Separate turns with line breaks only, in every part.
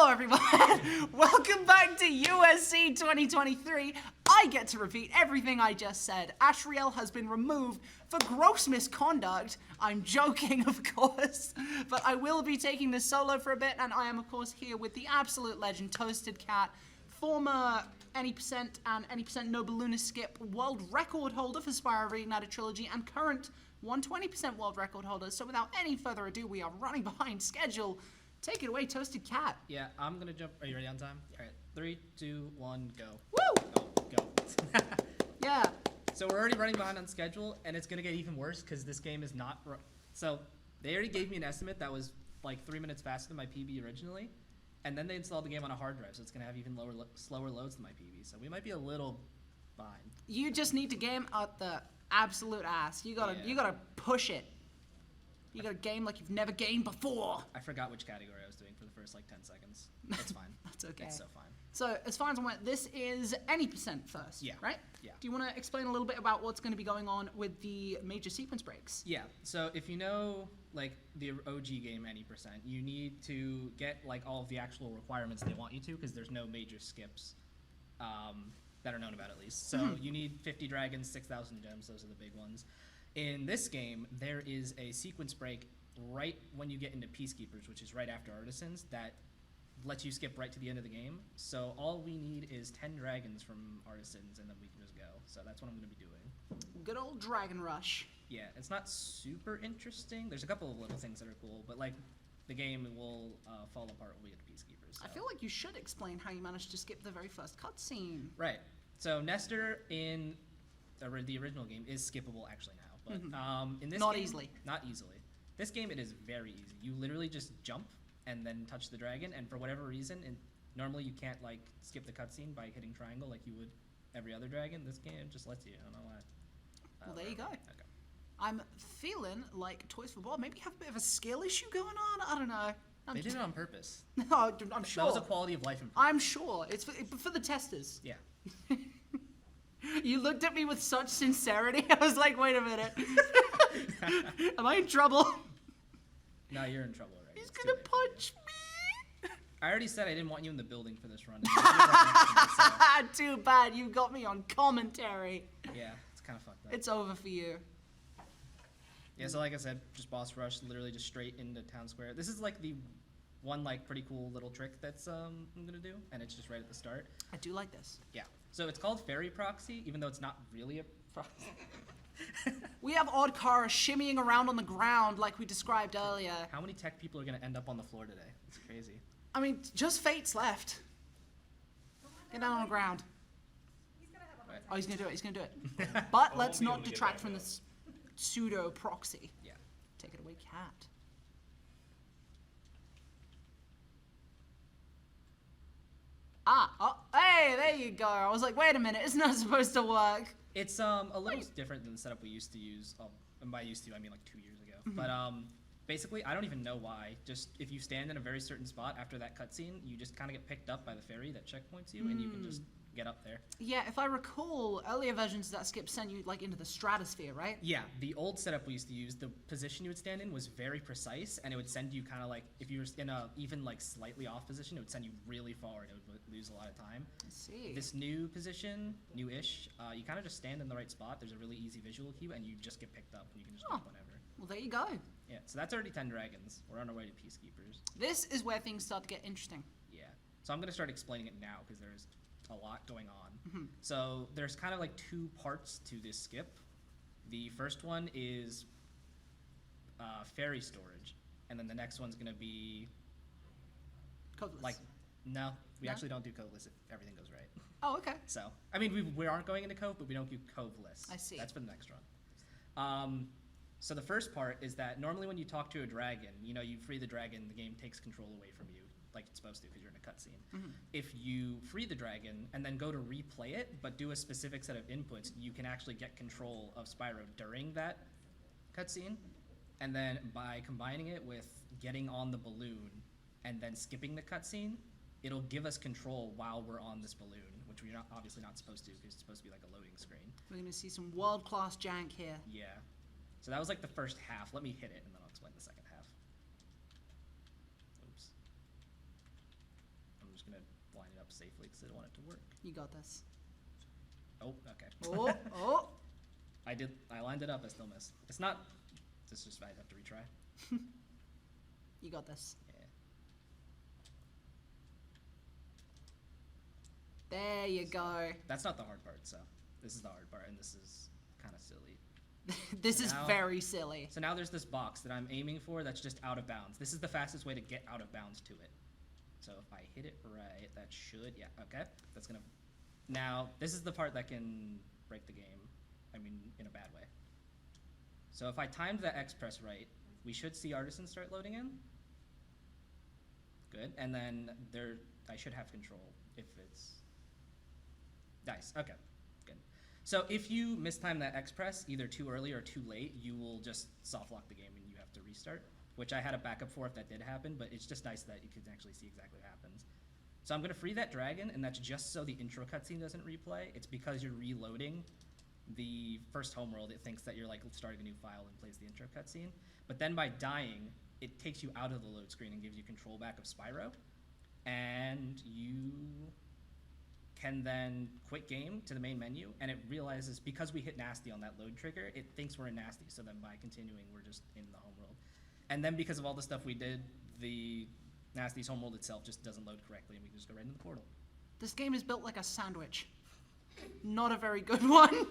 Hello everyone, welcome back to USC 2023. I get to repeat everything I just said. Ashriel has been removed for gross misconduct. I'm joking, of course, but I will be taking this solo for a bit, and I am, of course, here with the absolute legend, Toasted Cat, former Any% and Any% No Balloonist Skip world record holder for Spyro Reignited Trilogy, and current 120% world record holder. So without any further ado, we are running behind schedule. Take it away, Toasted Cat.
Yeah, I'm gonna jump. Are you ready on time? All right, 3, 2, 1, go.
Woo!
Go.
Yeah.
So we're already running behind on schedule, and it's gonna get even worse because this game is not. So they already gave me an estimate that was like 3 minutes faster than my PB originally, and then they installed the game on a hard drive, so it's gonna have even slower loads than my PB. So we might be a little behind.
You just need to game at the absolute ass. You gotta push it. You gotta game like you've never gamed before.
I forgot which category I was doing for the first like 10 seconds. It's fine.
That's okay.
It's so fine.
So as far as I'm aware, this is Any% first.
Yeah.
Right?
Yeah.
Do you want to explain a little bit about what's going to be going on with the major sequence breaks?
Yeah. So if you know like the OG game Any%, you need to get like all of the actual requirements they want you to, because there's no major skips that are known about at least. So you need 50 dragons, 6,000 gems. Those are the big ones. In this game, there is a sequence break right when you get into Peacekeepers, which is right after Artisans, that lets you skip right to the end of the game. So all we need is 10 dragons from Artisans, and then we can just go. So that's what I'm going to be doing.
Good old Dragon Rush.
Yeah, it's not super interesting. There's a couple of little things that are cool, but like the game will fall apart when we get to Peacekeepers. So.
I feel like you should explain how you managed to skip the very first cutscene.
Right. So Nestor in the original game is skippable actually now. But in this
Not
game,
easily.
Not easily. This game, it is very easy. You literally just jump and then touch the dragon, and for whatever reason, normally you can't like skip the cutscene by hitting triangle like you would every other dragon. This game just lets you. I don't know why.
Well, there you go.
Okay.
I'm feeling like Toys for Bob maybe have a bit of a skill issue going on. I don't know.
They did it on purpose.
No, I'm sure.
That was a quality of life improvement.
I'm sure. It's for the testers.
Yeah.
You looked at me with such sincerity. I was like, wait a minute. Am I in trouble?
No, you're in trouble already.
He's gonna punch me.
I already said I didn't want you in the building for this run.
Too bad. You got me on commentary.
Yeah, it's kind of fucked up.
It's over for you.
Yeah, so like I said, just boss rush, literally just straight into town square. This is like the one like pretty cool little trick that's I'm gonna do, and it's just right at the start.
I do like this.
Yeah. So it's called Fairy Proxy, even though it's not really a proxy.
We have Oddcar shimmying around on the ground like we described earlier.
How many tech people are gonna end up on the floor today? It's crazy.
I mean, just Fate's left. Get down on the ground. Oh, he's gonna do it. He's gonna do it. But let's not detract from this pseudo proxy.
Yeah.
Take it away, Cat. Hey, there you go. I was like, wait a minute, it's not supposed to work.
It's a little different than the setup we used to use. And by used to, I mean like 2 years ago. But basically, I don't even know why. Just if you stand in a very certain spot after that cutscene, you just kind of get picked up by the fairy that checkpoints you, and you can just get up there.
Yeah, if I recall, earlier versions of that skip sent you like into the stratosphere, right?
Yeah, the old setup we used to use, the position you would stand in was very precise, and it would send you kind of like, if you were in a even like slightly off position, it would send you really far, and it would lose a lot of time.
I see.
This new position, new-ish, you kind of just stand in the right spot. There's a really easy visual cue, and you just get picked up, and you can just jump whenever.
Well, there you go.
Yeah, so that's already 10 dragons. We're on our way to Peacekeepers.
This is where things start to get interesting.
Yeah, so I'm going to start explaining it now, because there's a lot going on. So there's kind of like two parts to this skip. The first one is fairy storage, and then the next one's going to be
Codeless.
like, no, we actually don't do codeless if everything goes right.
Oh, okay.
So, I mean, we aren't going into Cove, but we don't do Coveless.
I see.
That's for the next run. So the first part is that normally when you talk to a dragon, you know, you free the dragon, the game takes control away from you, like it's supposed to because you're in a cutscene. If you free the dragon and then go to replay it, but do a specific set of inputs, you can actually get control of Spyro during that cutscene. And then by combining it with getting on the balloon and then skipping the cutscene, it'll give us control while we're on this balloon, which we're obviously not supposed to because it's supposed to be like a loading screen.
We're going to see some world-class jank here.
Yeah. So that was like the first half. Let me hit it and then I'll explain the second half. Oops. gonna line it up safely because I don't want it to work.
You got this.
Oh, okay.
Oh, oh.
I lined it up, I still missed. It's not, this is just, I have to retry.
You got this.
Yeah.
There you go.
That's not the hard part, so this is the hard part, and this is kind of silly.
This is
Now-
very silly.
So now there's this box that I'm aiming for that's just out of bounds. This is the fastest way to get out of bounds to it. So if I hit it right, that should, yeah, okay. That's gonna, now this is the part that can break the game. I mean, in a bad way. So if I timed that X press right, we should see Artisan start loading in. Good, and then I should have control if it's, nice, okay, good. So if you mistime that X press either too early or too late, you will just soft lock the game and you have to restart, which I had a backup for if that did happen, but it's just nice that you can actually see exactly what happens. So I'm gonna free that dragon, and that's just so the intro cutscene doesn't replay. It's because you're reloading the first homeworld, it thinks that you're like starting a new file and plays the intro cutscene. But then by dying, it takes you out of the load screen and gives you control back of Spyro. And you can then quit game to the main menu, and it realizes because we hit nasty on that load trigger, it thinks we're in nasty. So then by continuing, we're just in the homeworld. And then because of all the stuff we did, the nasty's homeworld itself just doesn't load correctly, and we can just go right into the portal.
This game is built like a sandwich. Not a very good one.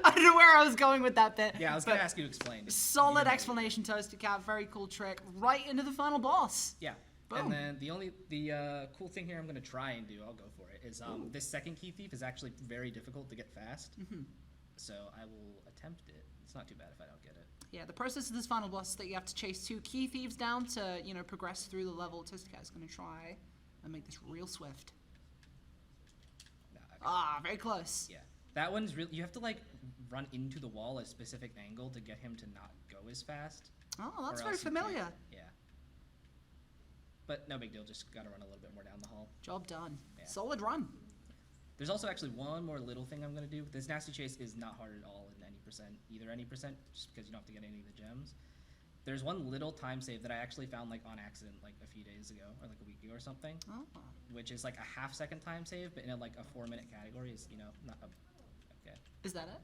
I don't know where I was going with that bit.
Yeah, I was going to ask you to explain.
Solid explanation, Toasted Cat. Very cool trick. Right into the final boss.
Yeah.
Boom.
And then the cool thing here I'm going to try and do, I'll go for it, is this second key thief is actually very difficult to get fast. So I will attempt it. It's not too bad if I don't get it.
Yeah, the process of this final boss is that you have to chase 2 key thieves down to, progress through the level. Toasted Cat is going to try and make this real swift. Very close.
Yeah. That one's really, you have to like run into the wall at a specific angle to get him to not go as fast.
Oh, that's
or
very
else you
familiar.
can't. Yeah. But no big deal, just gotta run a little bit more down the hall.
Job done.
Yeah.
Solid run.
There's also actually one more little thing I'm gonna do. This nasty chase is not hard at all in any percent, just because you don't have to get any of the gems. There's one little time save that I actually found like on accident like a few days ago, or like a week ago or something.
Oh.
Which is like a half-second time save, but in a, like a 4-minute category is, not a, okay.
Is that it?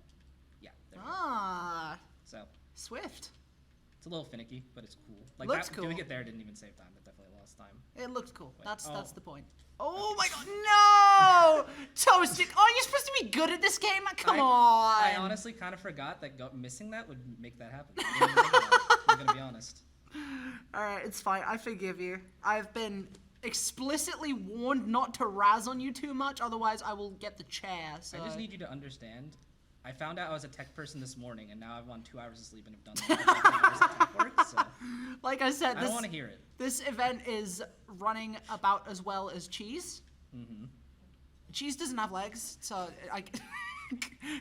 Yeah, there we go. So,
Swift.
it's a little finicky, but it's cool. Like
Looks
that,
cool.
doing it there didn't even save time, that definitely lost time.
It looked cool.
Wait,
That's
oh.
the point. Oh my god, no! Toasted, are you supposed to be good at this game? Come on!
I honestly kind of forgot that missing that would make that happen. I'm gonna be honest.
Alright, it's fine. I forgive you. I've been explicitly warned not to razz on you too much, otherwise I will get the chair. So.
I just need you to understand. I found out I was a tech person this morning, and now I've on 2 hours of sleep and have done like 10 hours of tech work. So
like I said,
I don't want to hear it.
This event is running about as well as Cheese.
Mm-hmm.
Cheese doesn't have legs, so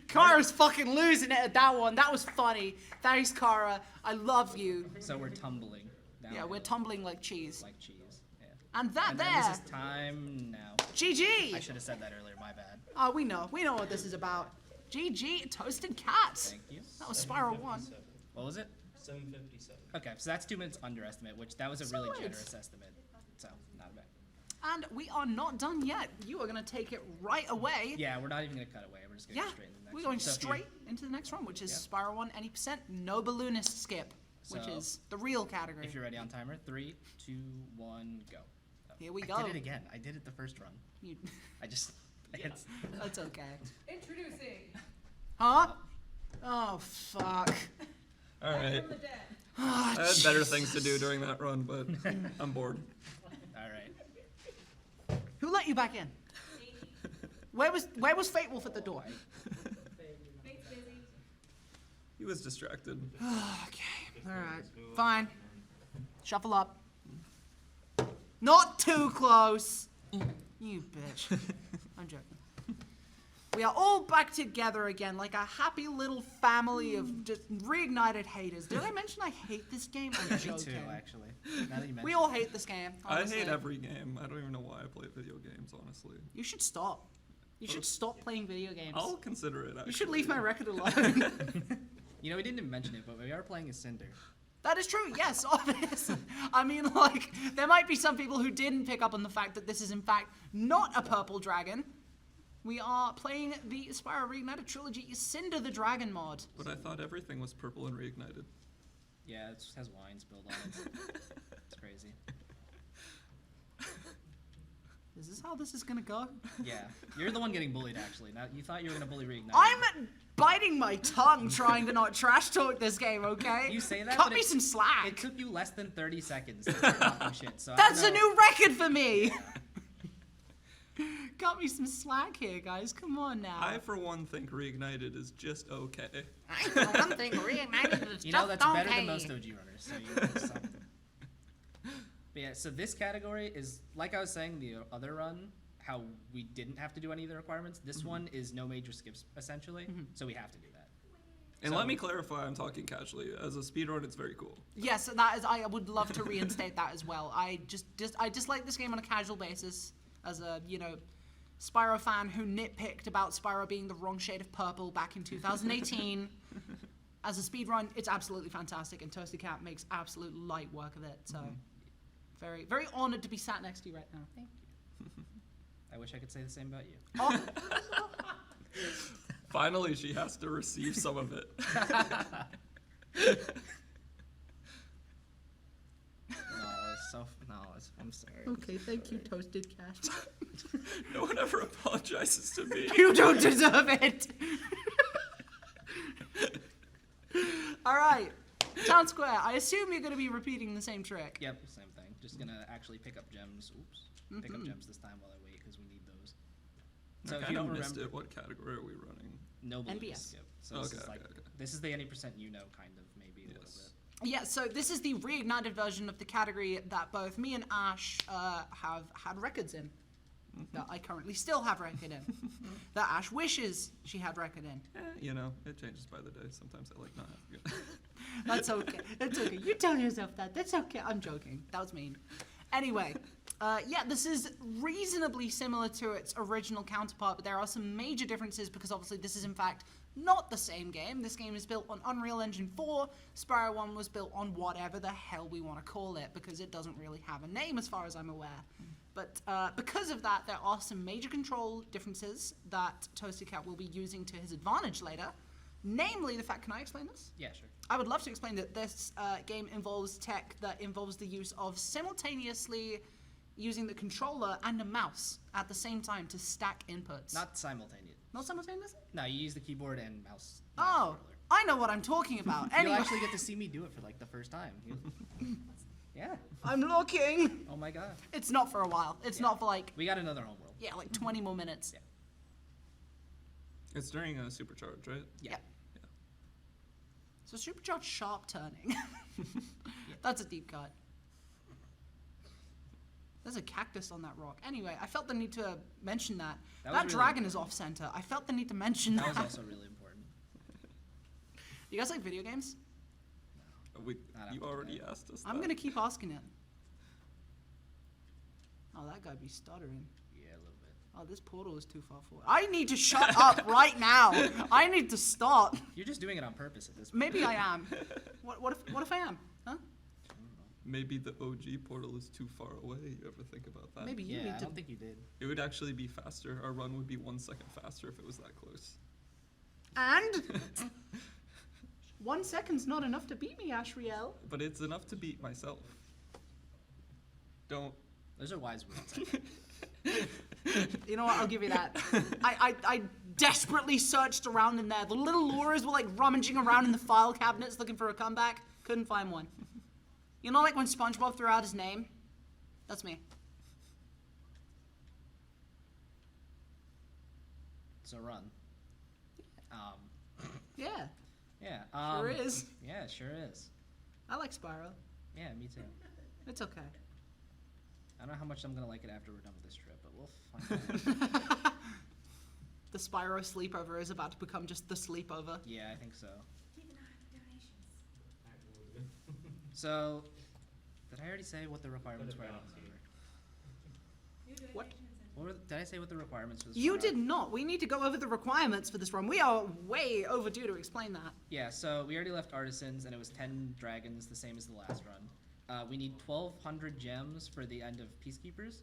Kara's fucking losing it at that one. That was funny. Thanks, Kara. I love you.
So we're tumbling.
Yeah, we're tumbling like cheese.
Like cheese. Yeah.
And that
And
there.
then this is time now.
GG.
I should have said that earlier. My bad.
Oh, we know. We know what this is about. GG, Toasted Cats.
Thank you.
That was Spyro 1.
What was it?
7:57.
Okay, so that's 2 minutes underestimate, which that was a really
Solid.
generous estimate. So not bad.
And we are not done yet. You are going to take it right away.
Yeah, we're not even gonna cut away. We're just gonna
Yeah,
go straight into the next
we're going
one. So if you-
straight into the next one, which is
Yeah.
Spyro 1 any%, no balloonist skip, which
So,
is the real category.
If you're ready on timer, 3, 2, 1, go. Oh,
Here we
I
go.
did it again. I did it the first run.
You-
I just. It's,
That's okay.
Introducing
Huh? Oh, fuck.
All right.
from the dead.
Oh,
I had better things to do during that run, but I'm bored.
all right.
Who let you back in? Where was Fate Wolf at the door?
Fate's busy.
He was distracted.
Okay, alright. Fine. Shuffle up. Not too close! You bitch. I'm joking. We are all back together again, like a happy little family of just reignited haters. Did I mention I hate this game? I'm
Me
joking.
too, actually. Now that you
We
mention
all hate this game.
I
honestly.
hate every game. I don't even know why I play video games, honestly.
You should stop. You should stop playing video games.
I'll consider it, actually.
You should leave my record alone.
You know, we didn't even mention it, but we are playing as Cinder.
That is true, yes, obviously. I mean, like, there might be some people who didn't pick up on the fact that this is, in fact, not a purple dragon. We are playing the Spyro Reignited Trilogy Cinder the Dragon mod.
But I thought everything was purple and reignited.
Yeah, it just has wine spilled on it. It's crazy.
Is this how this is gonna go?
Yeah, you're the one getting bullied, actually. Now, you thought you were going to bully Reignited.
I'm biting my tongue trying to not trash talk this game, okay?
You say that,
Cut
but
me some slack.
It took you less than 30 seconds to start talking shit, so I
That's a
don't know.
new record for me! Cut me some slack here, guys. Come on now.
I, for one, think reignited is just okay.
I for one thing, Reignited is
You know,
just
that's better
okay.
than most OG runners, so you know something. But yeah, so this category is, like I was saying, the other run, how we didn't have to do any of the requirements. This one is no major skips, essentially, so we have to do that.
And
So-
let me clarify, I'm talking casually. As a speedrun, it's very cool.
Yes, that is. I would love to reinstate that as well. I dislike this game on a casual basis as a Spyro fan who nitpicked about Spyro being the wrong shade of purple back in 2018. As a speedrun, it's absolutely fantastic, and Toasted Cat makes absolute light work of it. So, very, very honored to be sat next to you right now.
Thank you. I wish I could say the same about you.
Oh,
Finally, she has to receive some of it.
I'm sorry.
okay, thank you, Toasted Cat.
No one ever apologizes to me.
You don't deserve it. All right, Town Square. I assume you're going to be repeating the same trick.
Yep, same thing. Just gonna actually pick up gems. Oops. Pick up gems this time while I wait because we need those. So
I
if you
kind
don't
of missed
remember,
it. What category are we running?
no blue
NBS.
skip. So this
Okay,
is like
okay.
this is the any percent kind of maybe a little
Yes.
bit.
Yeah, so this is the reignited version of the category that both me and Ash have had records in. That I currently still have record in. That Ash wishes she had record in.
It changes by the day. Sometimes I like not having it.
That's okay. That's okay. You tell yourself that. That's okay. I'm joking. That was mean. Anyway, yeah, this is reasonably similar to its original counterpart, but there are some major differences because obviously this is in fact not the same game. This game is built on Unreal Engine 4. Spyro 1 was built on whatever the hell we want to call it because it doesn't really have a name as far as I'm aware. But because of that, there are some major control differences that Toasted Cat will be using to his advantage later. Namely, the fact, can I explain this?
Yeah, sure.
I would love to explain that this game involves tech that involves the use of simultaneously using the controller and a mouse at the same time to stack inputs.
Not simultaneous.
Not simultaneously?
No, you use the keyboard and mouse.
Oh,
controller.
I know what I'm talking about.
You'll
Anyway,
actually get to see me do it for like the first time. Yeah.
I'm looking.
Oh my god.
It's not for a while. It's not for like,
We got another homeworld.
yeah, like 20 more minutes.
Yeah.
It's during a supercharge, right?
Yeah.
So supercharged sharp turning. That's a deep cut. There's a cactus on that rock. Anyway, I felt the need to mention that.
That
That
was really
dragon is off center. I felt the need to mention
That
that.
was also really important.
You guys like video games?
Not
You
after
already
today.
asked us
I'm
that.
gonna keep asking it. Oh, that guy be stuttering.
Yeah, a little bit.
Oh, this portal is too far forward. I need to shut up right now. I need to stop.
You're just doing it on purpose at this point.
Maybe I am. What if I am? Huh?
Maybe the OG portal is too far away. You ever think about that?
Maybe you
Yeah,
need
I
to.
don't think you did.
It would actually be faster. Our run would be 1 second faster if it was that close.
And 1 second's not enough to beat me, Ashriel.
But it's enough to beat myself. Don't.
Those are wise words. I think.
You know what? I'll give you that. I desperately searched around in there. The little lures were like rummaging around in the file cabinets looking for a comeback. Couldn't find one. You know, like when SpongeBob threw out his name? That's me.
So run.
Yeah,
Yeah.
sure is.
Yeah, it sure is.
I like Spyro.
Yeah, me too.
It's okay.
I don't know how much I'm gonna like it after we're done with this trip, but we'll find out.
The Spyro sleepover is about to become just the sleepover.
Yeah, I think so.
Keep an eye for donations.
So, did I already say what the requirements were? I don't remember.
New
What?
donations and
Did I say what the requirements for this?
You
one are?
did not. We need to go over the requirements for this run. We are way overdue to explain that.
Yeah, so we already left Artisans, and it was 10 dragons, the same as the last run. We need 1,200 gems for the end of Peacekeepers,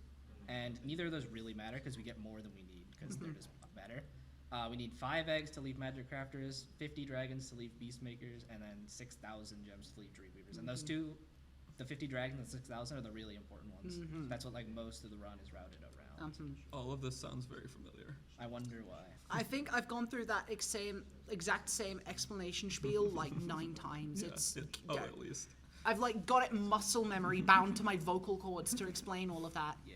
and neither of those really matter because we get more than we need because they're just better. We need 5 eggs to leave Magic Crafters, 50 dragons to leave Beastmakers, and then 6,000 gems to leave Dreamweavers. And those two, the 50 dragons and 6,000, are the really important ones. That's what like most of the run is routed around.
All of this sounds very familiar.
I wonder why.
I think I've gone through that exact same explanation spiel like 9 times.
Yeah, at least.
I've like got it muscle memory bound to my vocal cords to explain all of that.
Yeah.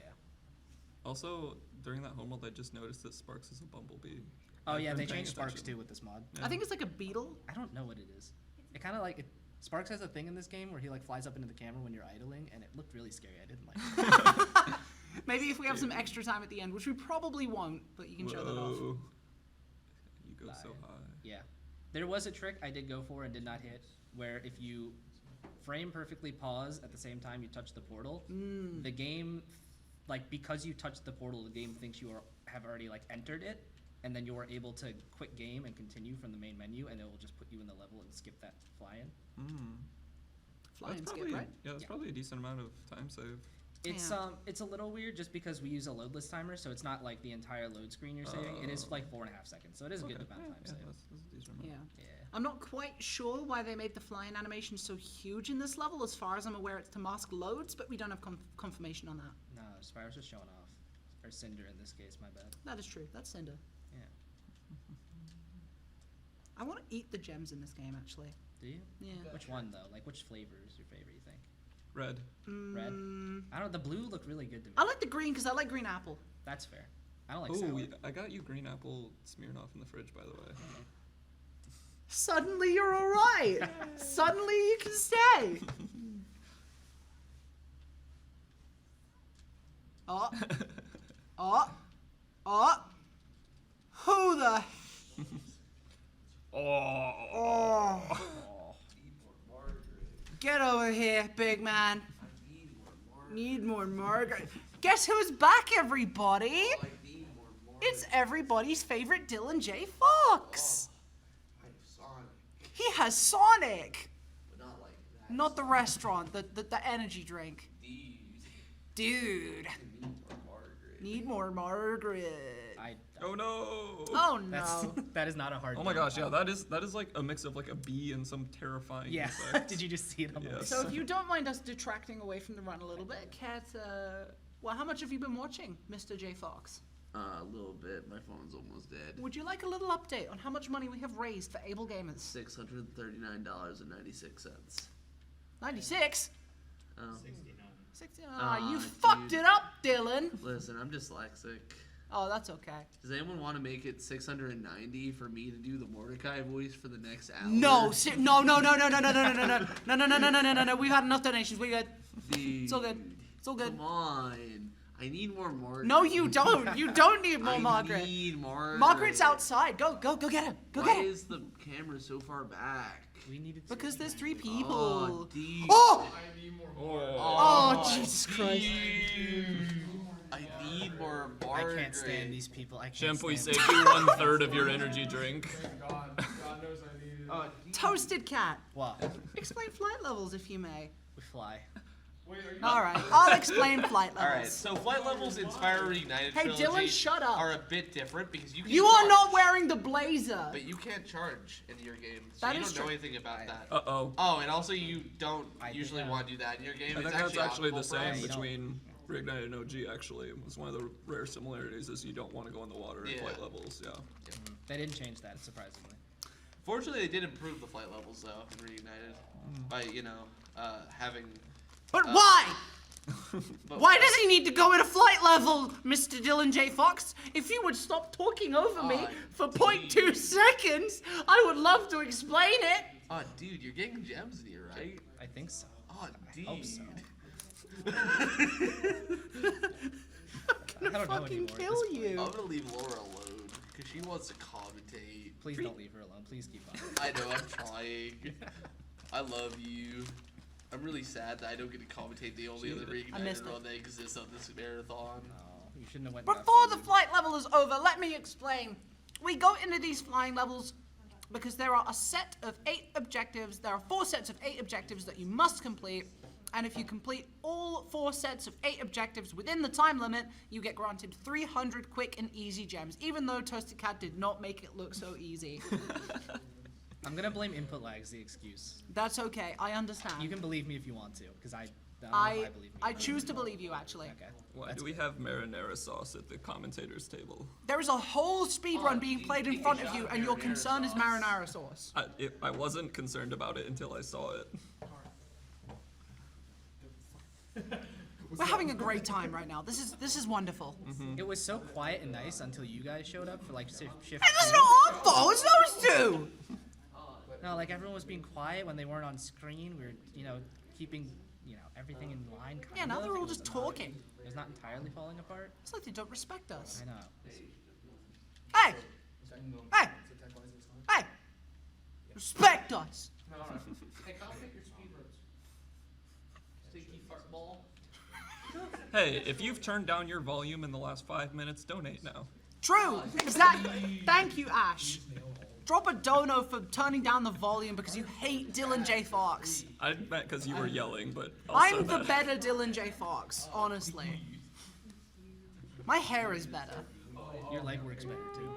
Also, during that homeworld, I just noticed that Sparks is a bumblebee.
Oh
I've
yeah,
been
they
paying
changed Sparks
attention.
too with this mod.
I think it's like a beetle.
I don't know what it is. It kind of like Sparks has a thing in this game where he like flies up into the camera when you're idling, and it looked really scary. I didn't like it.
Maybe if we have some extra time at the end, which we probably won't, but you can show that off.
Whoa. You go so high.
Yeah. There was a trick I did go for and did not hit, where if you frame perfectly pause at the same time you touch the portal, the game, like because you touched the portal, the game thinks you have already like entered it, and then you are able to quit game and continue from the main menu, and it will just put you in the level and skip that fly-in.
Fly and skip,
probably,
right?
Yeah, that's probably a decent amount of time save.
It's a little weird just because we use a loadless timer, so it's not like the entire load screen you're saving. It is like 4.5 seconds, so it is a good amount of time
Yeah,
save.
that's a decent amount.
Yeah.
Yeah.
I'm not quite sure why they made the flying animation so huge in this level. As far as I'm aware, it's to mask loads, but we don't have confirmation on that.
No, Spyro's just showing off. Or Cinder in this case, my bad.
That is true. That's Cinder.
Yeah.
I want to eat the gems in this game, actually.
Do you?
Yeah.
Which one though? Like which flavor is your favorite, you think?
Red.
Red? I don't know, the blue looked really good to me.
I like the green because I like green apple.
That's fair. I don't like
Oh,
sour.
I got you green apple Smirnoff in the fridge, by the way.
Suddenly you're all right. Suddenly you can stay. Oh. Who the? Oh. Get over here, big man. Need more Margaret. Guess who's back, everybody? It's everybody's favorite Dylan J. Fox. He has Sonic.
But not like that.
Not the restaurant, the energy drink. Dude. Need more Margaret.
Oh no!
Oh no.
That is not a hard
Oh my
game.
gosh, yeah, that is like a mix of like a bee and some terrifying
Yeah.
insect.
Did you just see it on the
Yes.
list?
So if you don't mind us detracting away from the run a little bit, Kat, well, how much have you been watching, Mr. J. Fox?
A little bit. My phone's almost dead.
Would you like a little update on how much money we have raised for Able Gamers?
$639.96.
96?
Oh.
60?
Aw,
You
dude.
fucked it up, Dylan.
Listen, I'm dyslexic.
Oh, that's okay.
Does anyone want to make it 690 for me to do the Mordecai voice for the next hour?
No, no. We've had enough donations. We good.
Dude,
It's all good. It's all good.
Come on. I need more Margaret.
No, you don't. You don't need more Margaret.
I need Margaret.
Margaret's outside. Go get him. Go
Why
get him.
is the camera so far back?
We needed to.
Because there's 3
Oh,
people.
dude.
Oh!
Oh,
Oh, Jesus Christ.
I need more
I
Margaret.
can't stand these people. I can't
Shampoo
stand
saved you 1/3 of your energy drink.
God knows I needed it.
Toasted cat.
What?
Explain flight levels if you may.
We fly.
Wait, are you
Alright, I'll explain flight levels.
Alright, so flight levels in Spyro Reignited
Hey,
Trilogy
Dylan, shut up.
are a bit different because you can
You are
charge,
not wearing the blazer.
but you can't charge in your game, so
That
you
is
don't know
true.
anything about that.
Uh-oh.
Oh, and also you don't usually
yeah.
want to do that in your game.
I
It's
think that's actually the
optional for
same
us.
between Reignited and OG, actually. It was one of the rare similarities is you don't want to go in the water in
Yeah.
flight levels, yeah.
They didn't change that, surprisingly.
Fortunately, they did improve the flight levels though in Reignited by having.
But why?
But
Why does he need to go in a flight level, Mr. Dylan J. Fox? If you would stop talking over me for 0.2 seconds, I would love to explain it.
Oh, dude, you're getting gems in here, right?
I think so.
Oh, dude.
hope so.
I'm gonna
I don't know
fucking
anymore at
kill
this point.
you.
I'm gonna leave Laura alone because she wants to commentate.
Please don't leave her alone. Please keep on.
I know, I'm trying. I love you. I'm really sad that I don't get to commentate the only other
I missed
Reignited
it.
run that exists on this marathon.
Oh, you shouldn't have went.
Before the flight level is over, let me explain. We go into these flying levels because there are a set of 8 objectives. There are 4 sets of 8 objectives that you must complete. And if you complete all 4 sets of 8 objectives within the time limit, you get granted 300 quick and easy gems, even though Toasted Cat did not make it look so easy.
I'm gonna blame input lag as the excuse.
That's okay, I understand.
You can believe me if you want to, because I don't know if I believe me.
I choose to believe you, actually.
Okay.
Why do we have marinara sauce at the commentators table?
There is a whole speedrun being played in front of you, and your concern is marinara sauce.
I wasn't concerned about it until I saw it.
We're having a great time right now. This is wonderful.
It was so quiet and nice until you guys showed up for like shift.
Hey, that's not our fault. It's those two.
No, like everyone was being quiet when they weren't on screen. We were, keeping, everything in line. Kind
Yeah, now
of.
they're all
It was
just
not-
talking.
It was not entirely falling apart.
It's like they don't respect us.
I know.
Hey! Hey! Hey! Respect us!
Hey, Kyle, pick your speed roads. Sticky fart ball.
Hey, if you've turned down your volume in the last 5 minutes, donate now.
True! Exactly! Thank you, Ash. Drop a dono for turning down the volume because you hate Dylan J. Fox.
I meant because you were yelling, but also
I'm the
that.
better Dylan J. Fox, honestly. My hair is better.
Your leg works better too.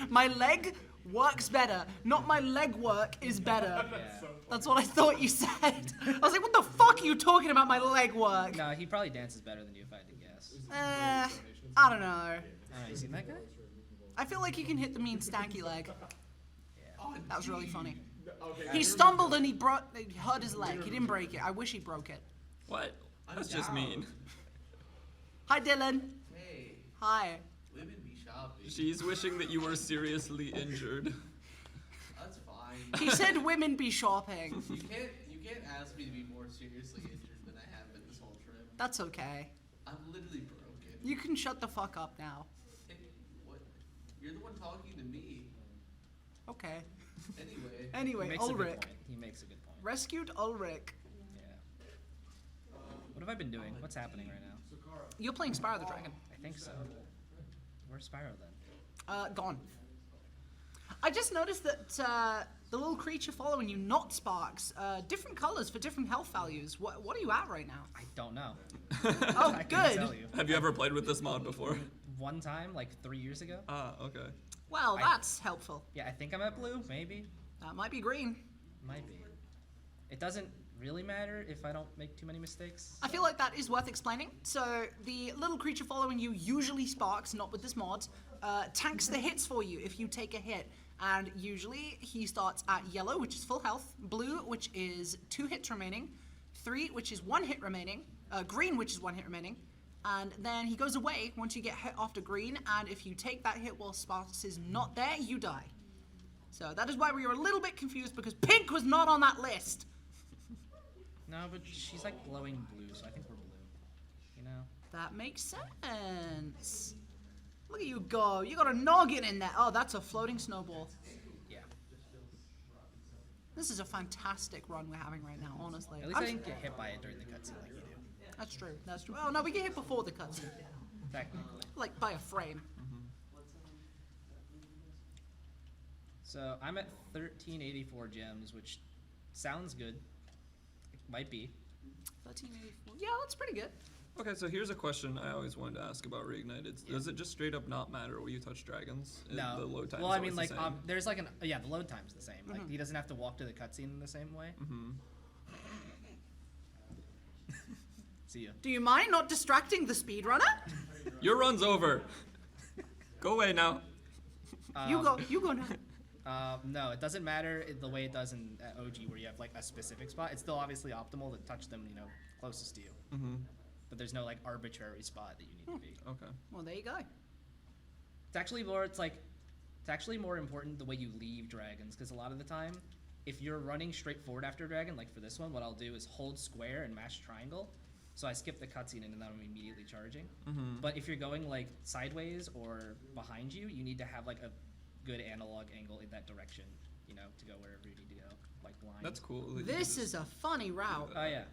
My leg works better, not my leg work is better. That's what I thought you said. I was like, what the fuck are you talking about, my leg work?
No, he probably dances better than you if I had to guess.
I don't know.
I don't know, you seen that guy?
I feel like he can hit the mean stanky leg.
Yeah.
That was really funny. He stumbled and he hurt his leg. He didn't break it. I wish he broke it.
What? That's just mean.
Hi, Dylan.
Hey,
Hi.
women be shopping.
She's wishing that you were seriously injured.
That's fine.
He said women be shopping.
You can't ask me to be more seriously injured than I have been this whole trip.
That's okay.
I'm literally broken.
You can shut the fuck up now.
Hey, what? You're the one talking to me.
Okay.
Anyway.
He
Anyway,
makes a good
Ulrich.
point. He makes a good point.
Rescued Ulrich.
Yeah. What have I been doing? What's happening right now?
You're playing Spyro the Dragon.
I think so. Where's Spyro then?
Gone. I just noticed that the little creature following you, not Sparks, different colors for different health values. What are you at right now?
I don't know.
Oh,
I can't tell
good.
you.
Have you ever played with this mod before?
One time, like 3 years ago.
Ah, okay.
Well, that's helpful.
Yeah, I think I'm at blue. Maybe.
That might be green.
Might be. It doesn't really matter if I don't make too many mistakes.
I feel like that is worth explaining. So the little creature following you, usually Sparks, not with this mod, tanks the hits for you if you take a hit. And usually he starts at yellow, which is full health, blue, which is 2 hits remaining, 3, which is 1 hit remaining, green, which is 1 hit remaining, and then he goes away once you get hit after green, and if you take that hit while Sparks is not there, you die. So that is why we were a little bit confused, because pink was not on that list.
No, but she's like glowing blue, so I think we're blue. You know?
That makes sense. Look at you go. You got a noggin in there. Oh, that's a floating snowball.
Yeah.
This is a fantastic run we're having right now, honestly.
At least I didn't get hit by it during the cutscene like you do.
That's true. That's true. Oh, no, we get hit before the cutscene.
Technically.
Like, by a frame.
So I'm at 1384 gems, which sounds good. It might be.
1384. Yeah, that's pretty good.
Okay, so here's a question I always wanted to ask about Reignited. Does it just straight up not matter where you touch dragons?
No.
The load time's
well, I mean,
always
like,
the same?
there's like the load time's the same. Like, he doesn't have to walk to the cutscene in the same way.
Mm-hmm.
See ya.
Do you mind not distracting the speedrunner?
Your run's over. Go away now.
You go now.
No, it doesn't matter the way it does in OG where you have like a specific spot. It's still obviously optimal to touch them, closest to you.
Mm-hmm.
But there's no like arbitrary spot that you need to be.
Okay.
Well, there you go.
It's actually more important the way you leave dragons, because a lot of the time, if you're running straight forward after a dragon, like for this one, what I'll do is hold square and mash triangle. So I skip the cutscene and then I'm immediately charging.
Mm-hmm.
But if you're going like sideways or behind you, you need to have like a good analog angle in that direction, to go wherever you need to go, like blind.
That's cool. that you
This
just-
is a funny route.
Oh yeah.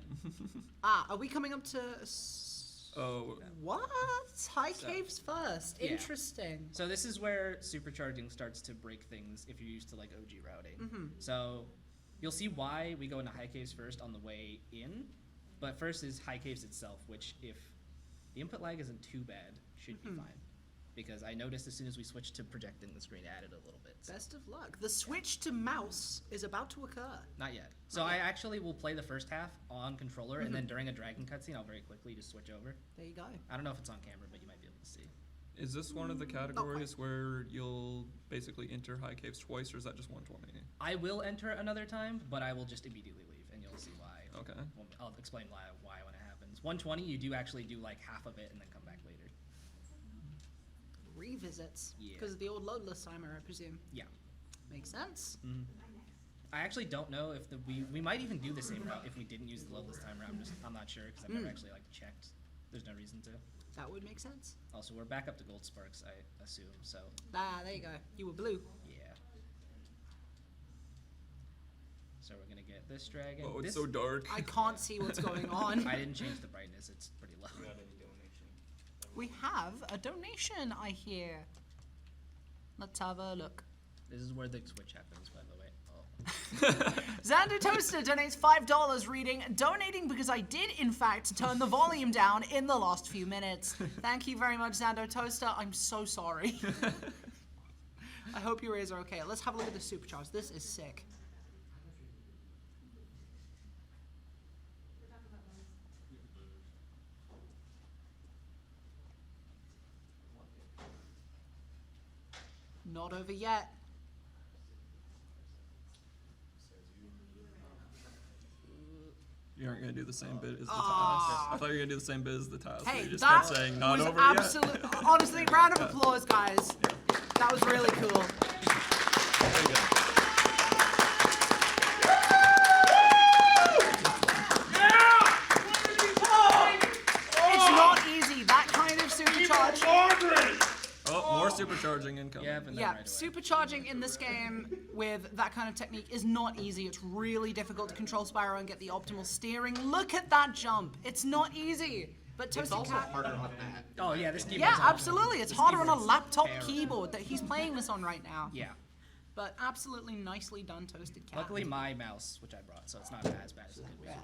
Are we coming up to
Oh,
What? High
So-
caves first.
Yeah.
Interesting.
So this is where supercharging starts to break things if you're used to like OG routing. So you'll see why we go into high caves first on the way in, but first is high caves itself, which if the input lag isn't too bad, should be fine. Because I noticed as soon as we switched to projecting, the screen added a little bit. So
Best of luck. The switch to mouse is about to occur.
not yet. So I actually will play the first half on controller, and then during a dragon cutscene, I'll very quickly just switch over.
There you go.
I don't know if it's on camera, but you might be able to see.
is this one of the categories where you'll basically enter high caves twice, or is that just 120?
I will enter another time, but I will just immediately leave, and you'll see why.
Okay.
Well, I'll explain why when it happens. 120, you do actually do like half of it and then come back later.
Revisits.
Yeah.
Because of the old loadless timer, I presume.
Yeah.
Makes sense.
I actually don't know if we might even do the same route if we didn't use the loadless timer. I'm not sure because I've never actually like checked. There's no reason to.
That would make sense.
Also, we're back up to gold sparks, I assume. So
Ah, there you go. You were blue.
yeah. So we're gonna get this dragon.
Oh, it's
this,
so dark.
I can't see what's going on.
I didn't change the brightness. It's pretty low.
We have a donation, I hear. Let's have a look.
This is where the switch happens, by the way. Oh.
Xander Toaster donates $5 reading, donating because I did in fact turn the volume down in the last few minutes. Thank you very much, Xander Toaster. I'm so sorry. I hope your ears are okay. Let's have a look at the supercharge. This is sick. Not over yet.
You aren't gonna do the same bit as the task.
Ah.
I thought you were gonna do the same bit as the task.
Hey,
you just
that
kept saying not
was
over
absolute. Honestly, round of applause, guys. That was really cool.
Very good.
It's not easy. That kind of supercharge.
Oh, more supercharging incoming.
Yeah, but then
Yeah,
right away.
supercharging in this game with that kind of technique is not easy. It's really difficult to control Spyro and get the optimal steering. Look at that jump. It's not easy. But
It's
Toasted
also
Cat.
harder on that.
Oh yeah, this keyboard's
Yeah,
awful.
absolutely. It's
This
harder on a
keyboard's
laptop
terrible.
keyboard that he's playing this on right now.
Yeah.
But absolutely nicely done, Toasted Cat.
Luckily, my mouse, which I brought, so it's not as bad as it could be.
Yeah.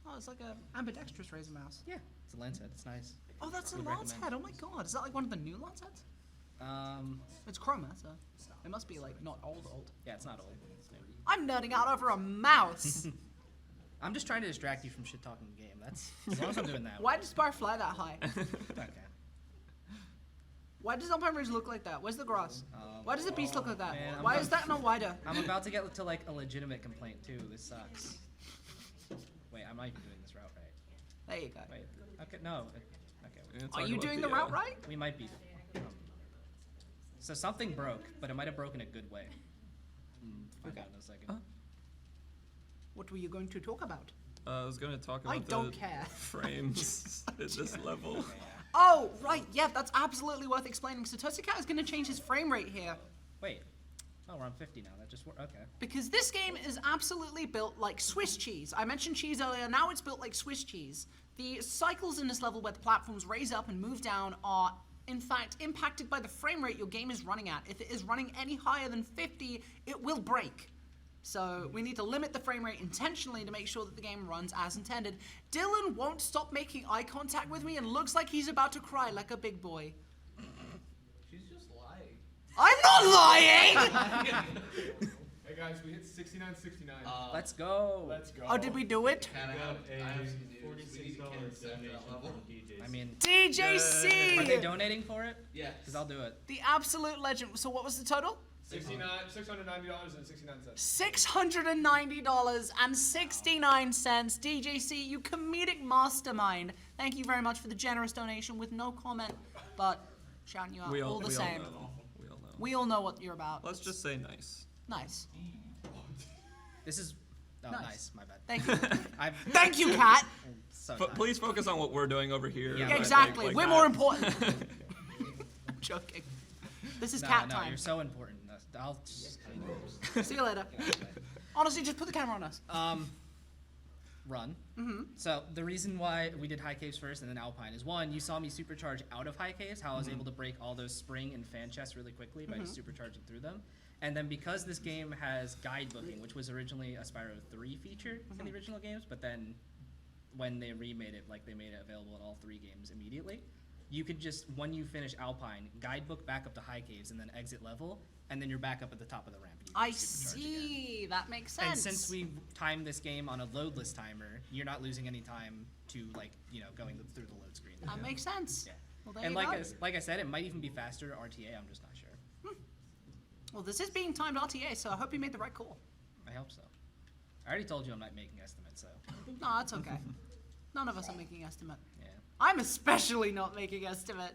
Oh, it's like a ambidextrous Razer mouse.
Yeah, it's a lens head. It's nice.
Oh, that's a
Would
Lance
recommend.
head. Oh my god. Is that like one of the new Lance heads? It's chroma, so it must be like not old.
Yeah, it's not old. It's new.
I'm nerding out over a mouse.
I'm just trying to distract you from shit talking the game. That's as long as I'm doing that.
Why does Spyro fly that high?
Okay.
Why does Alpine Ridge look like that? Where's the grass? Why does the beast look like that?
man, I'm
Why
about-
is that not wider?
I'm about to get to like a legitimate complaint too. This sucks. Wait, I'm not even doing this route right.
There you go.
Wait. Okay, no. Okay.
We're gonna
Are
talk
you
about
doing the route right?
We might be. So something broke, but it might have broken a good way. Find out in a second.
What were you going to talk about?
I was gonna talk about
I don't
the
care.
frames at this level.
Oh, right. Yeah, that's absolutely worth explaining. So Toasted Cat is going to change his frame rate here.
Wait. Oh, we're on 50 now. That just worked. Okay.
Because this game is absolutely built like Swiss cheese. I mentioned cheese earlier, now it's built like Swiss cheese. The cycles in this level where the platforms raise up and move down are, in fact, impacted by the frame rate your game is running at. If it is running any higher than 50, it will break. So we need to limit the frame rate intentionally to make sure that the game runs as intended. Dylan won't stop making eye contact with me and looks like he's about to cry like a big boy.
She's just lying.
I'm not lying!
Hey guys, we hit 69.69.
Let's go.
Let's go.
Oh, did we do it?
Can I
got
have
a
some news? We need to
$46
cancel that level.
I mean, are they
DJC!
donating for it?
Yes.
Because I'll do it.
The absolute legend. So what was the total?
$690.69.
$690.69. DJC, you comedic mastermind. Thank you very much for the generous donation with no comment, but shouting you out
We
all
all
the
we
same.
all know. We all know.
We all know what you're about.
Let's just say nice.
Nice.
This is. Oh,
Nice.
nice. My bad.
Thank you.
I've.
Thank you, Kat.
So
But please focus on what we're doing over here.
Yeah,
like-
Exactly.
like
We're
that.
more important. I'm joking. This is
No,
cat
no,
time.
you're so important. I'll. Just,
See you later. Honestly, just put the camera on us.
run.
Mm-hmm.
So the reason why we did high caves first and then alpine is one, you saw me supercharge out of high caves, how I was able to break all those spring and fan chests really quickly by just supercharging through them. And then because this game has guidebooking, which was originally a Spyro 3 feature in the original games, but then when they remade it, like they made it available in all 3 games immediately, you could just, when you finish alpine, guidebook back up to high caves and then exit level, and then you're back up at the top of the ramp. And you
I
can supercharge again.
see. That makes sense.
And since we timed this game on a loadless timer, you're not losing any time to going through the load screen.
That makes sense.
Yeah.
Well, there
And
you go.
like I said, it might even be faster RTA. I'm just not sure.
Well, this is being timed RTA, so I hope you made the right call.
I hope so. I already told you I'm not making estimates, so
No, that's okay. None of us are making estimate.
yeah.
I'm especially not making estimate.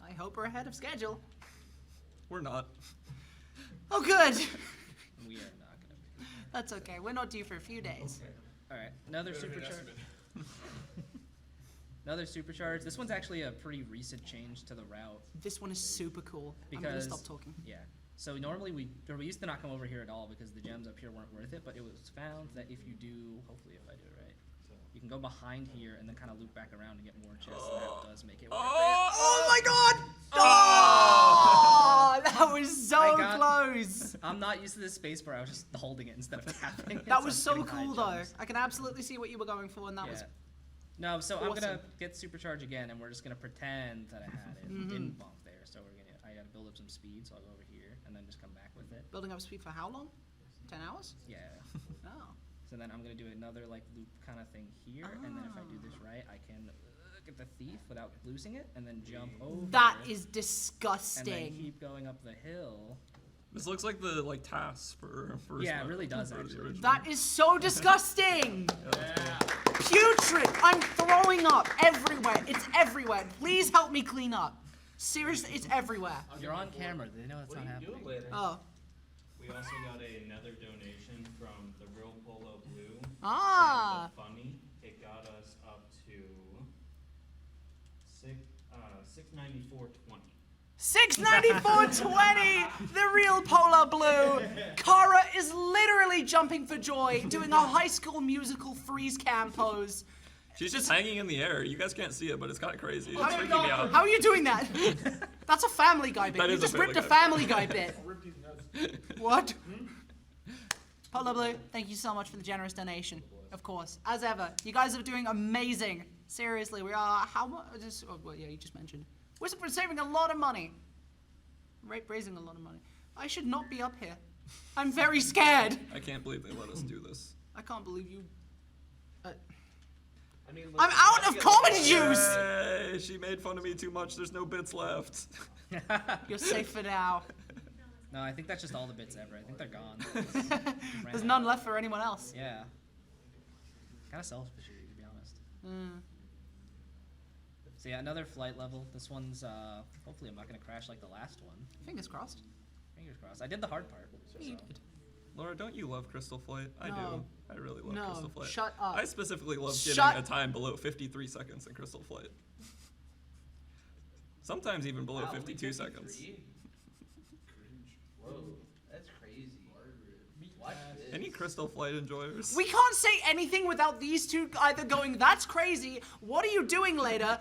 I hope we're ahead of schedule.
We're not.
Oh, good.
We are not gonna be.
That's okay. We're not due for a few days.
All right, another supercharge. Another supercharge. This one's actually a pretty recent change to the route.
This one is super cool. I'm gonna
Because
stop talking.
Yeah. So normally we used to not come over here at all because the gems up here weren't worth it, but it was found that if you do, hopefully if I do it right, you can go behind here and then kind of loop back around and get more chests, and that does make it worth it.
Oh my god! Oh, that was so
I got-
close.
I'm not used to this space bar. I was just holding it instead of tapping it.
That was
I'm
so
getting high
cool though.
jumps.
I can absolutely see what you were going for, and that was
Yeah. No, so I'm gonna
awesome.
get supercharge again, and we're just gonna pretend that I had it. Didn't bonk there, so I gotta build up some speed. So I'll go over here and then just come back with it.
building up speed for how long? 10 hours?
Yeah.
Oh.
So then I'm gonna do another like loop kind of thing here, and then if I do this right, I can get the thief without losing it, and then jump over.
That is
and then
disgusting.
keep going up the hill.
This looks like the tasks for
Yeah, it really does,
for the
actually.
original.
That is so disgusting.
Yeah.
Putrid. I'm throwing up everywhere. It's everywhere. Please help me clean up. Seriously, it's everywhere.
You're on camera. They know it's not happening.
Oh.
We also got another donation from the Real Polo Blue.
Ah.
From the Funny. It got us up to 694.20.
694.20, the real Polar Blue. Kara is literally jumping for joy, doing a High School Musical freeze cam pose.
She's just hanging in the air. You guys can't see it, but it's kind of crazy. It's
How
freaking me out.
are you doing that? That's a Family Guy bit.
That
You
is a
just ripped a
Family
Family Guy bit. What? Polar Blue, thank you so much for the generous donation. Of course, as ever, you guys are doing amazing. Seriously, we are. How much? Well, yeah, you just mentioned. We're saving a lot of money. Raising a lot of money. I should not be up here. I'm very scared.
I can't believe they let us do this.
I can't believe you.
I mean,
I'm out of comedy juice.
Yay, she made fun of me too much. There's no bits left.
You're safe for now.
No, I think that's just all the bits ever. I think they're gone.
There's none left for anyone else.
Yeah. Kind of selfish, to be honest. So yeah, another flight level. This one's hopefully I'm not gonna crash like the last one.
Fingers crossed.
Fingers crossed. I did the hard part.
You
so.
did.
Laura, don't you love Crystal Flight? I
No.
do. I really love
No,
Crystal Flight.
shut up.
I specifically love getting
Shut-
a time below 53 seconds in Crystal Flight. Sometimes even below 52 seconds.
Whoa, that's crazy. Watch this.
Any Crystal Flight enjoyers?
We can't say anything without these two either going, that's crazy, what are you doing later,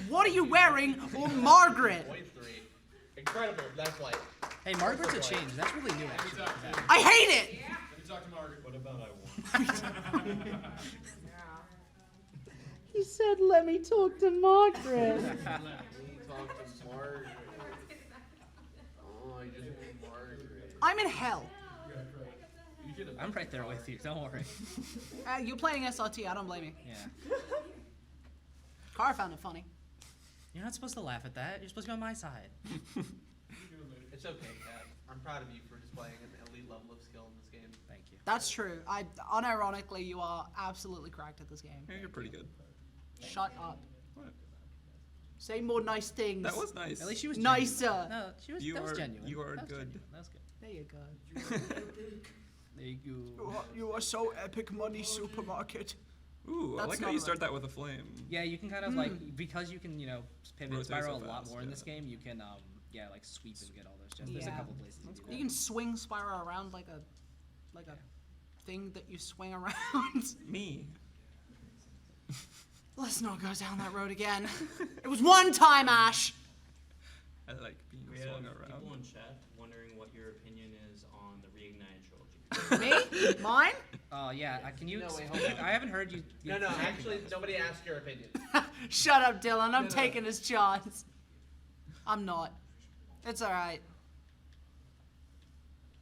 what are you wearing, or Margaret.
0.3. Incredible. That's like.
Hey, Margaret's a change. That's really new, actually.
I hate it!
Let me talk to Margaret.
What about I want?
He said, let me talk to Margaret.
Let me talk to Margaret. Oh, I just want Margaret.
I'm in hell.
I'm right there with you. Don't worry.
You're playing SRT, I don't blame you.
Yeah.
Cara found it funny.
You're not supposed to laugh at that. You're supposed to be on my side.
It's okay, Kat. I'm proud of you for displaying an elite level of skill in this game.
Thank you.
That's true. Unironically, you are absolutely cracked at this game.
Yeah, you're pretty good.
Shut up.
What?
Say more nice things.
That was nice.
At least she was
Nicer.
genuine. No, she was.
You
That was
are-
genuine.
you are
That was
good.
genuine. That was good.
There you go.
There you go.
You are so epic money supermarket.
Ooh, I
That's
like how
not
you
right.
start that with a flame.
Yeah, you can kind of like because you can pivot
Rotate
spiral
so
a lot
fast,
more in this
yeah.
game. You can like sweep and get all those chests. There's a
Yeah.
couple places you do
You
that.
can swing Spyro around like a thing that you swing around.
Me.
Let's not go down that road again. It was one time, Ash.
I like being
We
swung
have
around.
people in chat wondering what your opinion is on the Reignited trilogy.
Me? Mine?
Oh yeah, can you?
No, wait, hold on.
I haven't heard you.
No, no,
say anything
actually,
about this.
nobody asked your opinion.
Shut up, Dylan. I'm
No.
taking his chance. I'm not. It's alright.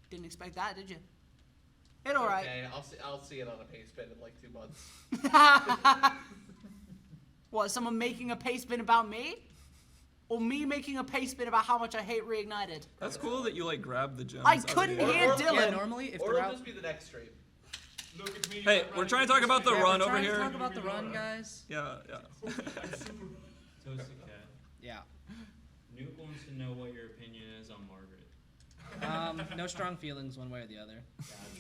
Didn't expect that, did you? It's alright.
Okay, I'll see it on a pace spin in like 2 months.
What, someone making a pace spin about me? Or me making a pace spin about how much I hate Reignited?
That's cool that you like grab the gems.
I
out of the
couldn't
air.
hear
Or-
Dylan.
Yeah, normally if
Or
the
it'll
route.
just be the next stream.
Look at me.
Hey, we're trying to talk about the
Yeah,
run
we're
over
trying
here.
to talk about the run, guys.
Yeah, yeah.
Toasty Cat.
Yeah.
Nuke wants to know what your opinion is on Margaret.
No strong feelings one way or the other.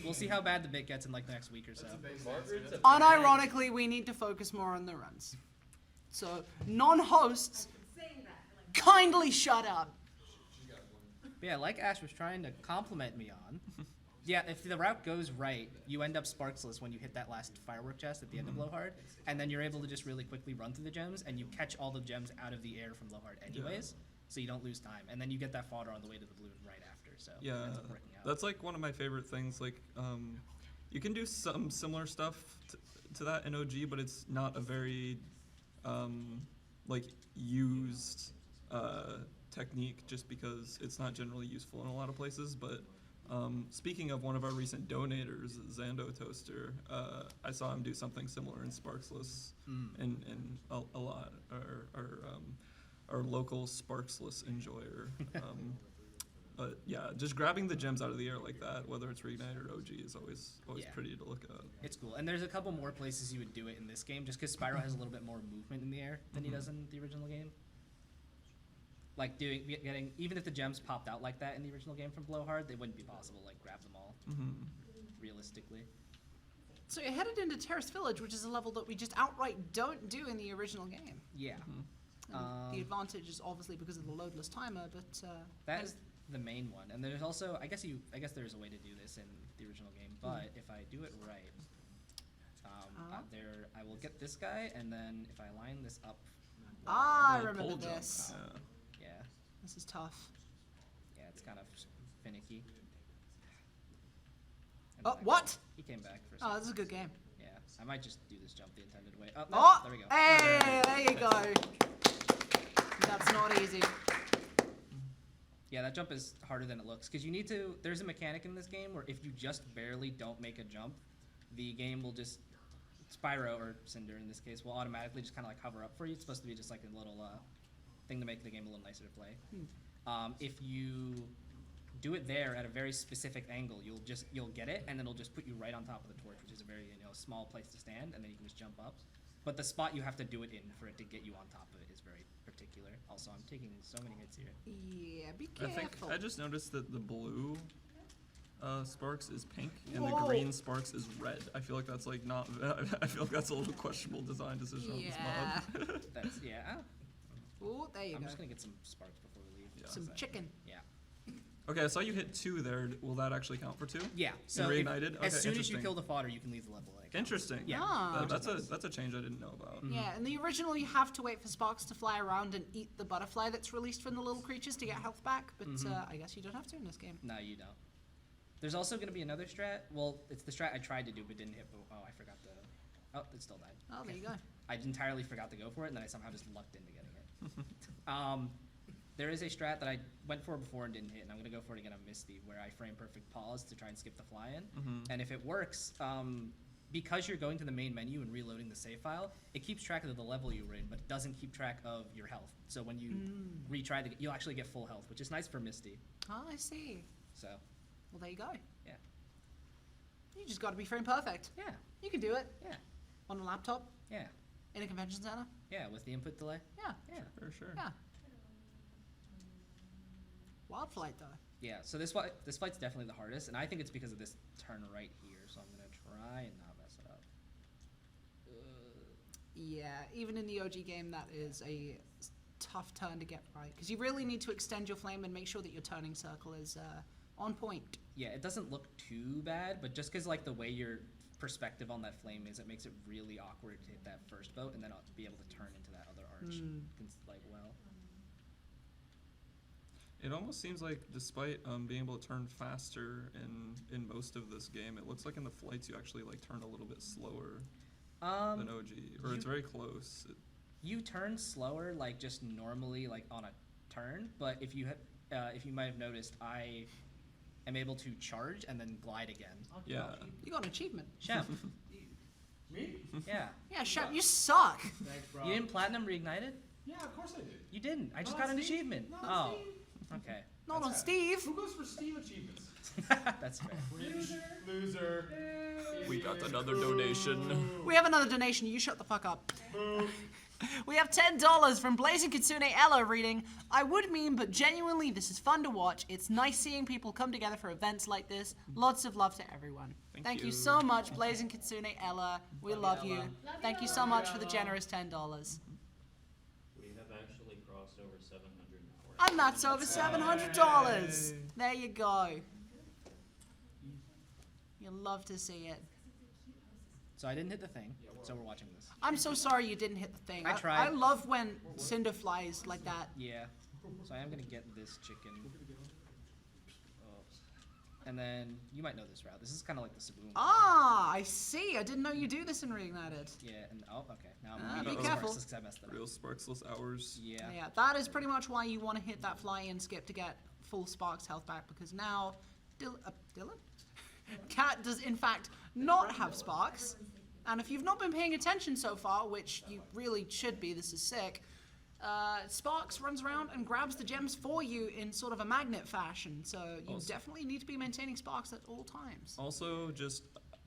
We'll see how bad the bit gets in like the next week or so.
Margaret's a
Unironically, we need to focus more on the runs. So, non-hosts,
Saying that, like,
kindly shut up.
But yeah, like Ash was trying to compliment me on. Yeah, if the route goes right, you end up sparksless when you hit that last firework chest at the end of Blowhard, and then you're able to just really quickly run through the gems, and you catch all the gems out of the air from Blowhard anyways, so you don't lose time, and then you get that fodder on the way to the balloon right after. So it
Yeah,
ends up working out.
that's like one of my favorite things. Like, you can do some similar stuff to that in OG, but it's not a very like used technique, just because it's not generally useful in a lot of places. But speaking of one of our recent donators, Zando Toaster, I saw him do something similar in Sparksless, and a lot. Our local Sparksless enjoyer. But yeah, just grabbing the gems out of the air like that, whether it's Reignited or OG, is always
Yeah.
pretty to look at.
It's cool, and there's a couple more places you would do it in this game, just because Spyro has a little bit more movement in the air than he does in the original game. Like getting, even if the gems popped out like that in the original game from Blowhard, they wouldn't be possible. Like grab them all, realistically.
So you're headed into Terrace Village, which is a level that we just outright don't do in the original game.
Yeah,
And the advantage is obviously because of the loadless timer, but
that is the main one. And there's also, I guess there's a way to do this in the original game, but if I do it right, I will get this guy, and then if I line this up,
I
The
remember
pole jump,
this.
yeah.
yeah,
This is tough.
yeah, it's kind of finicky. And
Oh,
then
what?
He came back for a
Oh,
second.
this is a good game.
Yeah, I might just do this jump the intended way. Oh, no,
Oh,
there we go.
hey, there you go. That's not easy.
Yeah, that jump is harder than it looks, because you need to, there's a mechanic in this game where if you just barely don't make a jump, the game will just, Spyro, or Cinder in this case, will automatically just kind of like hover up for you. It's supposed to be just like a little thing to make the game a little nicer to play. If you do it there at a very specific angle, you'll get it, and then it'll just put you right on top of the torch, which is a very small place to stand, and then you can just jump up. But the spot you have to do it in for it to get you on top of it is very particular. Also, I'm taking so many hits here.
Yeah, be
I think
careful.
I just noticed that the blue sparks is pink and
Whoa.
the green sparks is red. I feel like that's like not. I feel like that's a little questionable design decision
Yeah.
on this mod.
That's, yeah.
Ooh, there you
I'm
go.
just gonna get some sparks before we leave.
Yeah.
Some
So,
chicken.
Yeah.
Okay, I saw you hit 2 there. Will that actually count for 2?
Yeah. So if-
Reignited?
as
Okay,
soon as you
interesting.
kill the fodder, you can leave the level. Like,
Interesting.
Yeah.
Ah.
That's a change I didn't know about.
Yeah, in the original, you have to wait for sparks to fly around and eat the butterfly that's released from the little creatures to get health back, but I guess you don't have to in this game.
No, you don't. There's also going to be another strat. Well, it's the strat I tried to do but didn't hit. Oh, I forgot to. Oh, it still died.
Oh, there you go.
I entirely forgot to go for it, and then I somehow just lucked into getting it. There is a strat that I went for before and didn't hit, and I'm going to go for it again on Misty, where I frame perfect pause to try and skip the fly-in. And if it works, because you're going to the main menu and reloading the save file, it keeps track of the level you were in, but it doesn't keep track of your health. So when you retry, you'll actually get full health, which is nice for Misty.
Oh, I see.
So,
Well, there you go.
yeah.
You just got to be frame perfect.
Yeah,
You can do it
yeah,
on a laptop,
yeah,
in a convention center.
yeah, with the input delay.
Yeah,
Yeah.
For sure.
yeah. Wild flight, though.
Yeah, so this fight's definitely the hardest, and I think it's because of this turn right here, so I'm going to try and not mess it up.
Yeah, even in the OG game, that is a tough turn to get right, because you really need to extend your flame and make sure that your turning circle is On point.
Yeah, it doesn't look too bad, but just because like the way your perspective on that flame is, it makes it really awkward to hit that first boat and then be able to turn into that other arch. Like, well.
It almost seems like, despite being able to turn faster in most of this game, it looks like in the flights you actually like turn a little bit slower than OG, or it's very close.
You turn slower, like just normally, like on a turn. But if you might have noticed, I am able to charge and then glide again.
Yeah.
You got an achievement.
Chef.
Me?
Yeah.
Yeah, Shep, you suck.
Thanks, bro.
You didn't platinum Reignited?
Yeah, of course I did.
You didn't. I just
Not
got an
Steve.
achievement.
Not
Oh.
Steve.
Okay.
Not on
That's
Steve.
Who goes for Steve achievements?
That's fair.
Loser.
We got
Idiot.
another donation.
We have another donation. You shut the fuck up. We have $10 from Blazing Kitsune Ella reading, I would mean, but genuinely, this is fun to watch. It's nice seeing people come together for events like this. Lots of love to everyone. Thank you
you.
so much, Blazing Kitsune Ella. We love you.
Ella.
Thank you so much for the generous $10.
We have actually crossed over 700 now.
And that's over $700. There you go. You'll love to see it.
So I didn't hit the thing, so we're watching this.
I'm so sorry you didn't hit the thing.
I tried.
I love when Cinder flies like that.
Yeah. So I am gonna get this chicken. Oh. And then you might know this route. This is kind of like the Saboom.
Ah, I see. I didn't know you do this in Reignited.
Yeah. And oh, okay. Now
Ah,
I'm
be
gonna
careful.
because I messed it up.
Real sparksless hours.
Yeah.
Yeah, that is pretty much why you want to hit that fly-in skip to get full Sparks health back, because now Dylan? Cat does in fact not have Sparks. And if you've not been paying attention so far, which you really should be, this is sick, Sparks runs around and grabs the gems for you in sort of a magnet fashion. So you
Also-
definitely need to be maintaining Sparks at all times.
Also, just,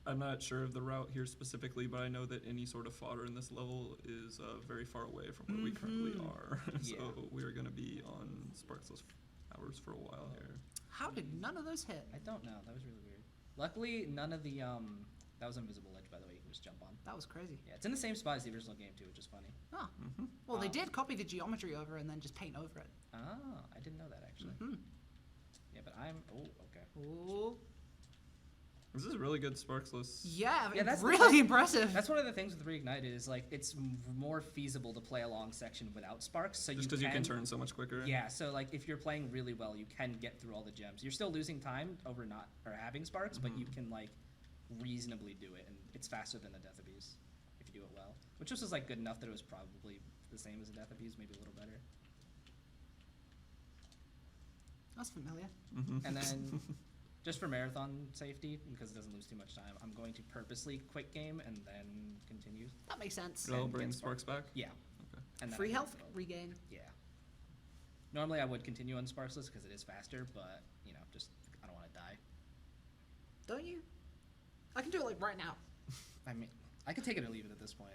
I'm not sure of the route here specifically, but I know that any sort of fodder in this level is very far away from where we currently are. So
Yeah.
we are going to be on sparksless hours for a while here.
How did none of those hit?
I don't know. That was really weird. Luckily, none of the that was invisible ledge, by the way. You can just jump on.
That was crazy.
Yeah, it's in the same spot as the original game too, which is funny.
Oh. Well, they did copy the geometry over and then just paint over it.
Oh, I didn't know that actually. Yeah, but I'm. Oh, okay.
Oh.
This is really good sparksless.
Yeah,
Yeah, that's the
really
thing.
impressive.
That's one of the things with Reignited is like it's more feasible to play a long section without sparks. So
Just because you can turn so much quicker.
Yeah, so like if you're playing really well, you can get through all the gems. You're still losing time over not or having sparks, but you can like reasonably do it, and it's faster than the Death Abuse if you do it well. Which was like good enough that it was probably the same as a Death Abuse, maybe a little better.
That's familiar.
And then just for marathon safety, because it doesn't lose too much time, I'm going to purposely quick game and then continue.
That makes sense.
It'll
And
bring
get
sparks back?
Yeah.
Okay.
And then
Free
I can
health,
go.
regain.
Yeah. Normally I would continue on Sparkless because it is faster, but you know, just I don't want to die.
Don't you? I can do it like right now.
I mean, I could take it or leave it at this point.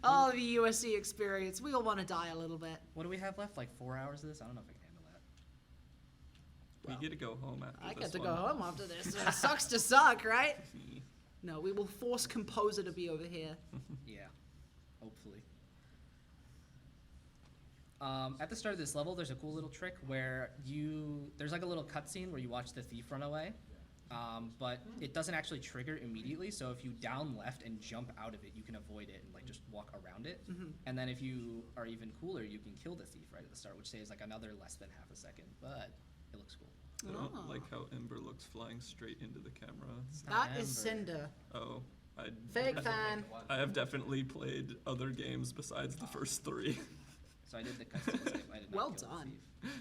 Oh, the USC experience. We all want to die a little bit.
What do we have left? Like 4 hours of this? I don't know if I can handle that.
We get to go home after
I
this
get to
one.
go home after this. It sucks to suck, right? No, we will force Composer to be over here.
Yeah, hopefully. At the start of this level, there's a cool little trick where there's like a little cutscene where you watch the thief run away, but it doesn't actually trigger immediately. So if you down left and jump out of it, you can avoid it and like just walk around it. And then if you are even cooler, you can kill the thief right at the start, which saves like another less than half a second, but it looks cool.
I don't
Oh.
like how Ember looks flying straight into the camera.
That is
Ember.
Cinder.
Oh,
Fake fan.
I have definitely played other games besides the first three.
So I did the cutscene skip. I did not
Well
kill the
done.
thief.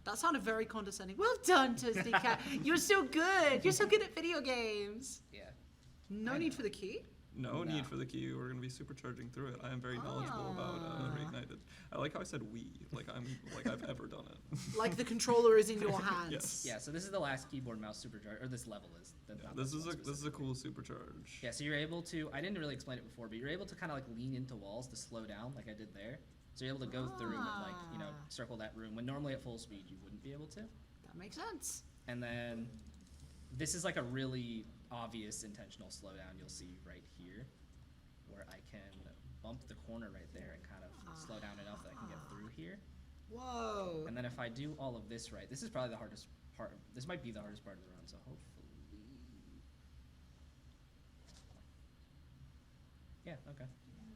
That sounded very condescending. Well done, Toasty Cat. You're so good. You're so good at video games.
Yeah.
No
I
need
know.
for the key.
No
No.
need for the key. We're gonna be supercharging through it. I am very knowledgeable about Reignited. I like how I said we, like I've ever done it.
Like the controller is in your hands.
Yes.
Yeah, so this is the last keyboard mouse supercharge, or this level is.
Yeah,
not
this is
one
a
specifically.
cool supercharge.
Yeah, so you're able to, I didn't really explain it before, but you're able to kind of like lean into walls to slow down like I did there. So you're able to go through and like, you know, circle that room when normally at full speed you wouldn't be able to.
That makes sense.
And then this is like a really obvious intentional slowdown you'll see right here where I can bump the corner right there and kind of slow down enough that I can get through here.
Whoa.
And then if I do all of this right, this is probably the hardest part. This might be the hardest part of the run, so hopefully. Yeah, okay.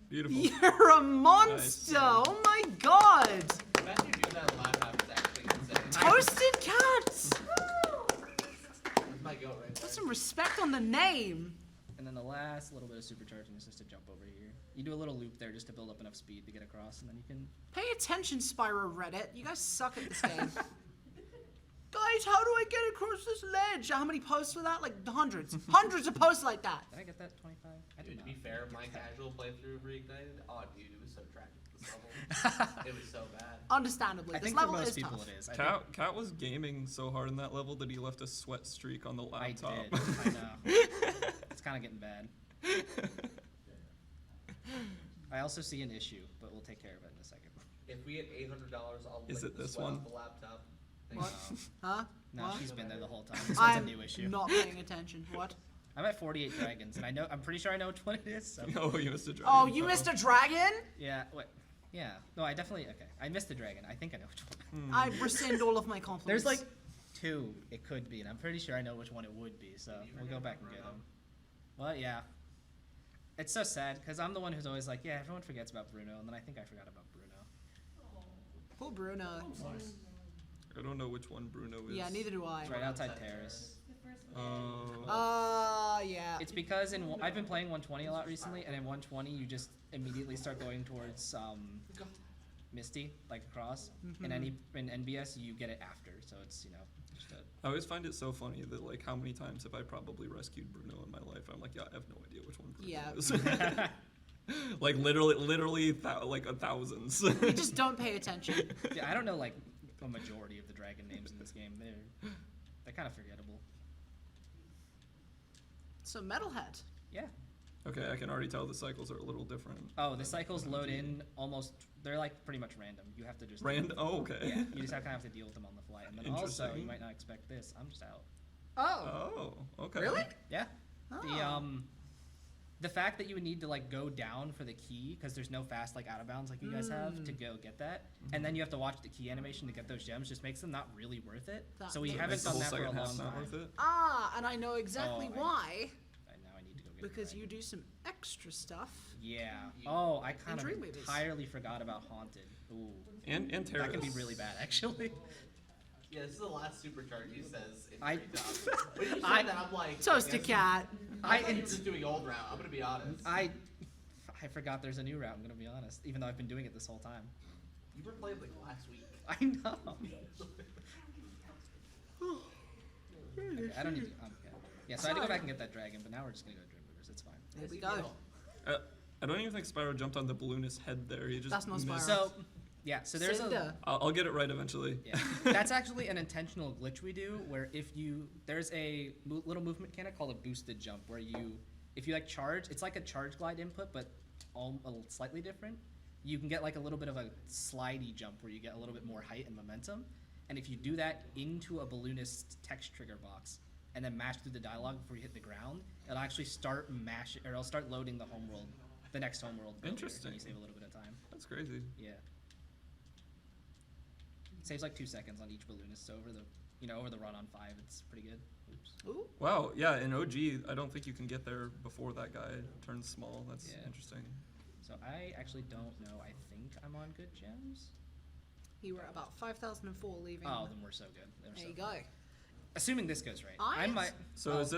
Beautiful.
You're a monster! Oh my god!
Imagine you do that live half is actually insane.
Toasted cats!
That's my goat right
Put
there.
some respect on the name.
And then the last little bit of supercharging is just to jump over here. You do a little loop there just to build up enough speed to get across, and then you can.
Pay attention, Spyro Reddit. You guys suck at this game. Guys, how do I get across this ledge? How many posts were that? Like hundreds. Hundreds of posts like that.
Did I get that 25? I did
Dude, to
not.
be fair, my casual playthrough of Reignited, oh dude, it was so tragic this level. It was so bad.
Understandably,
I
this
think for
level
most
is
people
tough.
it is. I think
Cat was gaming so hard in that level that he left a sweat streak on the
I
laptop.
did. I know. It's kind of getting bad. I also see an issue, but we'll take care of it in a second.
If we had $800, I'll
Is
lick
it
the
this
sweat
one?
off the laptop.
What? Huh?
No,
What?
she's been there the whole time. This one's a
I'm
new issue.
not paying attention. What?
I'm at 48 dragons, and I'm pretty sure I know which one it is. So.
Oh, you missed a dragon.
Oh, you missed a dragon?
Yeah. What? Yeah. No, I definitely. Okay. I missed the dragon. I think I know which one.
I rescind all of my compliments.
There's like 2 it could be, and I'm pretty sure I know which one it would be. So we'll go back and get them. Well, yeah. It's so sad because I'm the one who's always like, yeah, everyone forgets about Bruno, and then I think I forgot about Bruno.
Poor Bruno.
I don't know which one Bruno is.
Yeah, neither do I.
It's right outside Terrace.
Oh.
Yeah.
It's because I've been playing 120 a lot recently, and in 120 you just immediately start going towards Misty, like across. In NBS you get it after, so it's just a.
I always find it so funny that like how many times have I probably rescued Bruno in my life? I'm like, yeah, I have no idea which one Bruno
Yeah.
is. Like literally like thousands.
You just don't pay attention.
Yeah, I don't know like a majority of the dragon names in this game. They're kind of forgettable.
So Metalhead.
Yeah.
Okay, I can already tell the cycles are a little different.
Oh, the cycles load in almost. They're like pretty much random. You have to just.
Oh, okay.
Yeah. You just kind of have to deal with them on the fly, and then also you
Interesting.
might not expect this. I'm just out.
Oh.
Oh, okay.
Really?
Yeah.
Oh.
The fact that you would need to like go down for the key because there's no fast like out of bounds like you guys have to go get that, and then you have to watch the key animation to get those gems just makes them not really worth it.
That
So we
makes
haven't
Makes the
done
whole
that for a
second
long
half not
time.
worth it.
And I know exactly
Oh,
why.
Now I need to go get
Because
the
you
dragon.
do some extra stuff.
Yeah. Oh, I kind of
Dreamweavers.
entirely forgot about Haunted. Ooh.
And Terrace.
That can be really bad, actually.
Yeah, this is the last supercharge he says in
I-
Free Top. When you said
I-
that, I'm like,
Toasted cat.
I thought you were just doing old route. I'm gonna be honest.
I forgot there's a new route. I'm gonna be honest, even though I've been doing it this whole time.
You were playing like last week.
I know. Okay, I don't need to. Yeah, so I had to go back and get that dragon, but now we're just gonna go to Dreamweavers. It's fine.
There we go.
I don't even think Spyro jumped on the balloonist head there. He just
That's not Spyro.
missed.
So, yeah. So there's
Cinder.
I'll get it right eventually.
Yeah, that's actually an intentional glitch we do where there's a little movement mechanic called a boosted jump where if you like charge, it's like a charge glide input, but slightly different. You can get like a little bit of a slidey jump where you get a little bit more height and momentum. And if you do that into a balloonist text trigger box and then mash through the dialogue before you hit the ground, it'll actually start it'll start loading the next homeworld. builder,
Interesting.
And you save a little bit of time.
That's crazy.
Yeah. It saves like 2 seconds on each balloonist, so over the run on 5, it's pretty good. Oops.
Ooh.
Wow. Yeah. In OG, I don't think you can get there before that guy turns small. That's
Yeah.
interesting.
So I actually don't know. I think I'm on good gems.
You were at about 5,004 leaving.
Oh, then we're so good.
There you go.
Assuming this goes right.
I
I might.
So is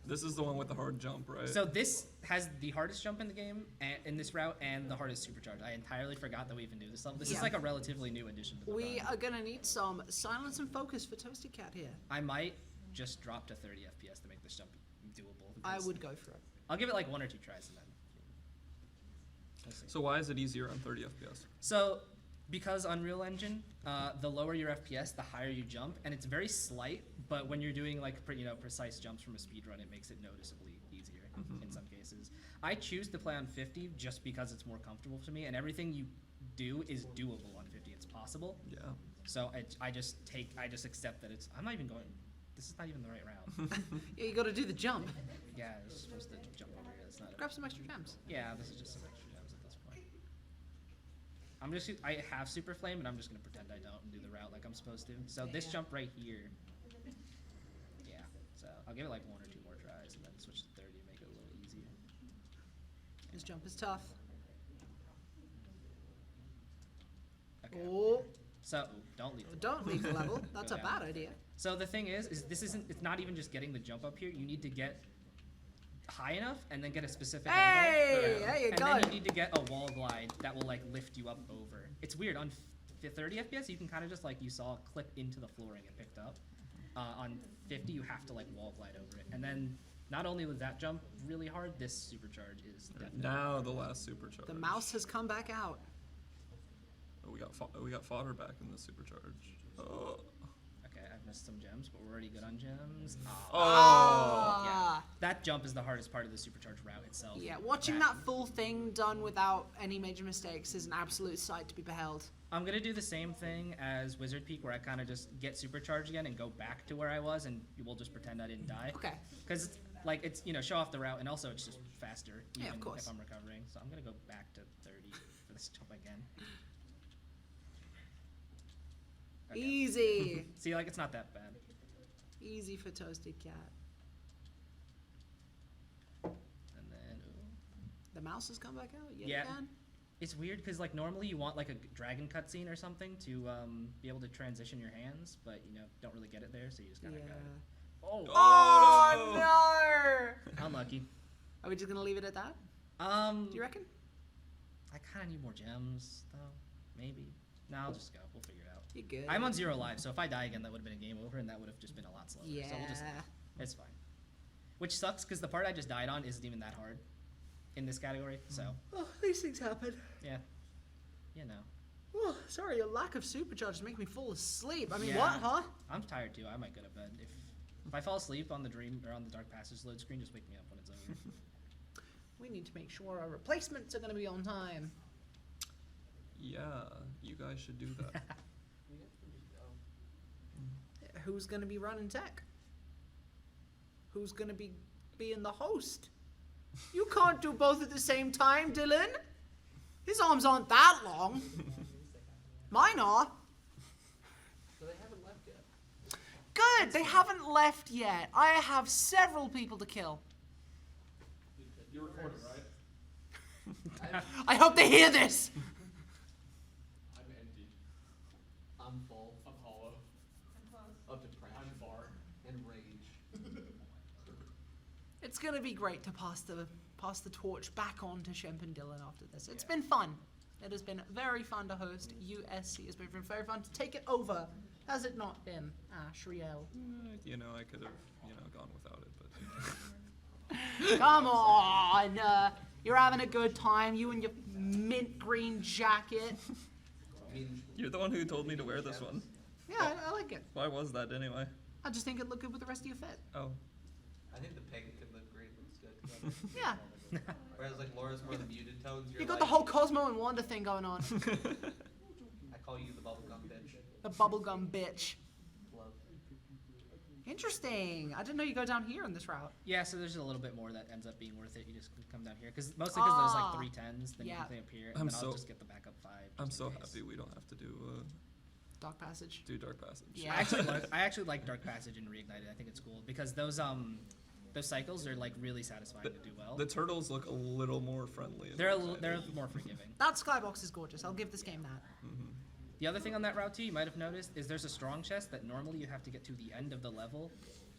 this is the one with the hard jump, right?
So this has the hardest jump in the game in this route and the hardest supercharge. I entirely forgot that we even do this level. This
Yeah.
is like a relatively new addition to the
We
run.
are gonna need some silence and focus for Toasted Cat here.
I might just drop to 30 FPS to make this jump doable.
I
because
would go for it.
I'll give it like 1 or 2 tries and then. We'll see.
So why is it easier on 30 FPS?
So, because Unreal Engine, the lower your FPS, the higher you jump, and it's very slight. But when you're doing like precise jumps from a speed run, it makes it noticeably easier in some cases. I choose to play on 50 just because it's more comfortable to me, and everything you do is doable on 50. It's possible.
Yeah.
So I just accept that I'm not even going. This is not even the right route.
Yeah, you gotta do the jump.
Yeah, I was supposed to jump over here. That's not.
Grab some extra gems.
Yeah, this is just some extra gems at this point. I have Super Flame, and I'm just gonna pretend I don't and do the route like I'm supposed to. So this
Yeah.
jump right here. Yeah. So I'll give it like 1 or 2 more tries, and then switch to 30 to make it a little easier.
This jump is tough.
Okay.
Oh,
So don't leave.
don't leave the level. That's
Go
a
down.
bad idea.
So the thing is this isn't. It's not even just getting the jump up here. You need to get high enough and then get a specific
Hey,
angle.
there you
and
go.
then you need to get a wall glide that will like lift you up over. It's weird on 30 FPS. You can kind of just like you saw clip into the flooring and picked up. On 50, you have to like wall glide over it. And then not only was that jump really hard, this supercharge is definitely.
Now the last supercharge.
The mouse has come back out.
Oh, we got fodder back in the supercharge. Oh.
Okay, I've missed some gems, but we're already good on gems.
Oh.
Yeah, that jump is the hardest part of the supercharge route itself.
Yeah, watching that full thing done without any major mistakes is an absolute sight to be beheld.
I'm gonna do the same thing as Wizard Peak, where I kind of just get supercharged again and go back to where I was, and we'll just pretend I didn't die.
Okay.
Because like it's show off the route, and also it's just faster.
Yeah, of
even
course.
If I'm recovering, so I'm gonna go back to 30 for this jump again. Okay.
Easy.
See, like it's not that bad.
Easy for Toasted Cat.
And then
The mouse has come back out yet
Yeah.
again.
it's weird because like normally you want like a dragon cutscene or something to be able to transition your hands, but don't really get it there, so you just kind of
Yeah.
got it. Oh,
Oh no!
unlucky.
Are we just gonna leave it at that? Do you reckon?
I kind of need more gems though. Maybe. No, I'll just go. We'll figure it out.
You're good.
I'm on 0 lives, so if I die again, that would have been a game over, and that would have just been a lot slower.
Yeah.
So we'll just, it's fine. Which sucks, because the part I just died on isn't even that hard in this category, so,
Oh, these things happen.
yeah. You know.
Oh, sorry, your lack of supercharge is making me fall asleep. I mean,
Yeah.
what, huh?
I'm tired, too. I might go to bed. If I fall asleep on the dream, or on the Dark Passage load screen, just wake me up when it's over.
We need to make sure our replacements are gonna be on time.
Yeah, you guys should do that.
Who's gonna be running tech? Who's gonna be being the host? You can't do both at the same time, Dylan. His arms aren't that long. Mine are.
So they haven't left yet.
Good, they haven't left yet. I have several people to kill.
You're recording, right?
I hope they hear this.
I'm empty.
I'm full.
I'm hollow.
Of depression.
I'm far.
And rage.
It's gonna be great to pass the torch back on to Shemp and Dylan after this. It's been fun. It has been very fun to host USC. It's been very fun to take it over. Has it not been, Shriel?
I could have gone without it, but
Come on, you're having a good time. You and your mint green jacket.
I mean,
you're the one who told me to wear this one.
Yeah, I like it.
Why was that anyway?
I just think it looked good with the rest of your fit.
Oh.
I think the pink and the green looks good together.
Yeah,
Whereas like Laura's more the muted tones. You're
you got
like,
the whole Cosmo and Wanda thing going on.
I call you the bubblegum bitch.
The bubblegum bitch.
Love.
Interesting. I didn't know you go down here in this route.
Yeah, so there's a little bit more that ends up being worth it. You just come down here, mostly because there's
Ah,
like 3 10s, then you
yeah.
can play up here, and
I'm
then I'll
so-
just get the backup 5.
I'm
just
so
in case.
happy we don't have to
Dark Passage.
do Dark Passage.
Yeah.
I actually like Dark Passage and Reignited. I think it's cool because those cycles are like really satisfying to do well.
The turtles look a little more friendly. in
They're
Reignited.
more forgiving.
That skybox is gorgeous. I'll give this game that.
The other thing on that route too, you might have noticed, is there's a strong chest that normally you have to get to the end of the level.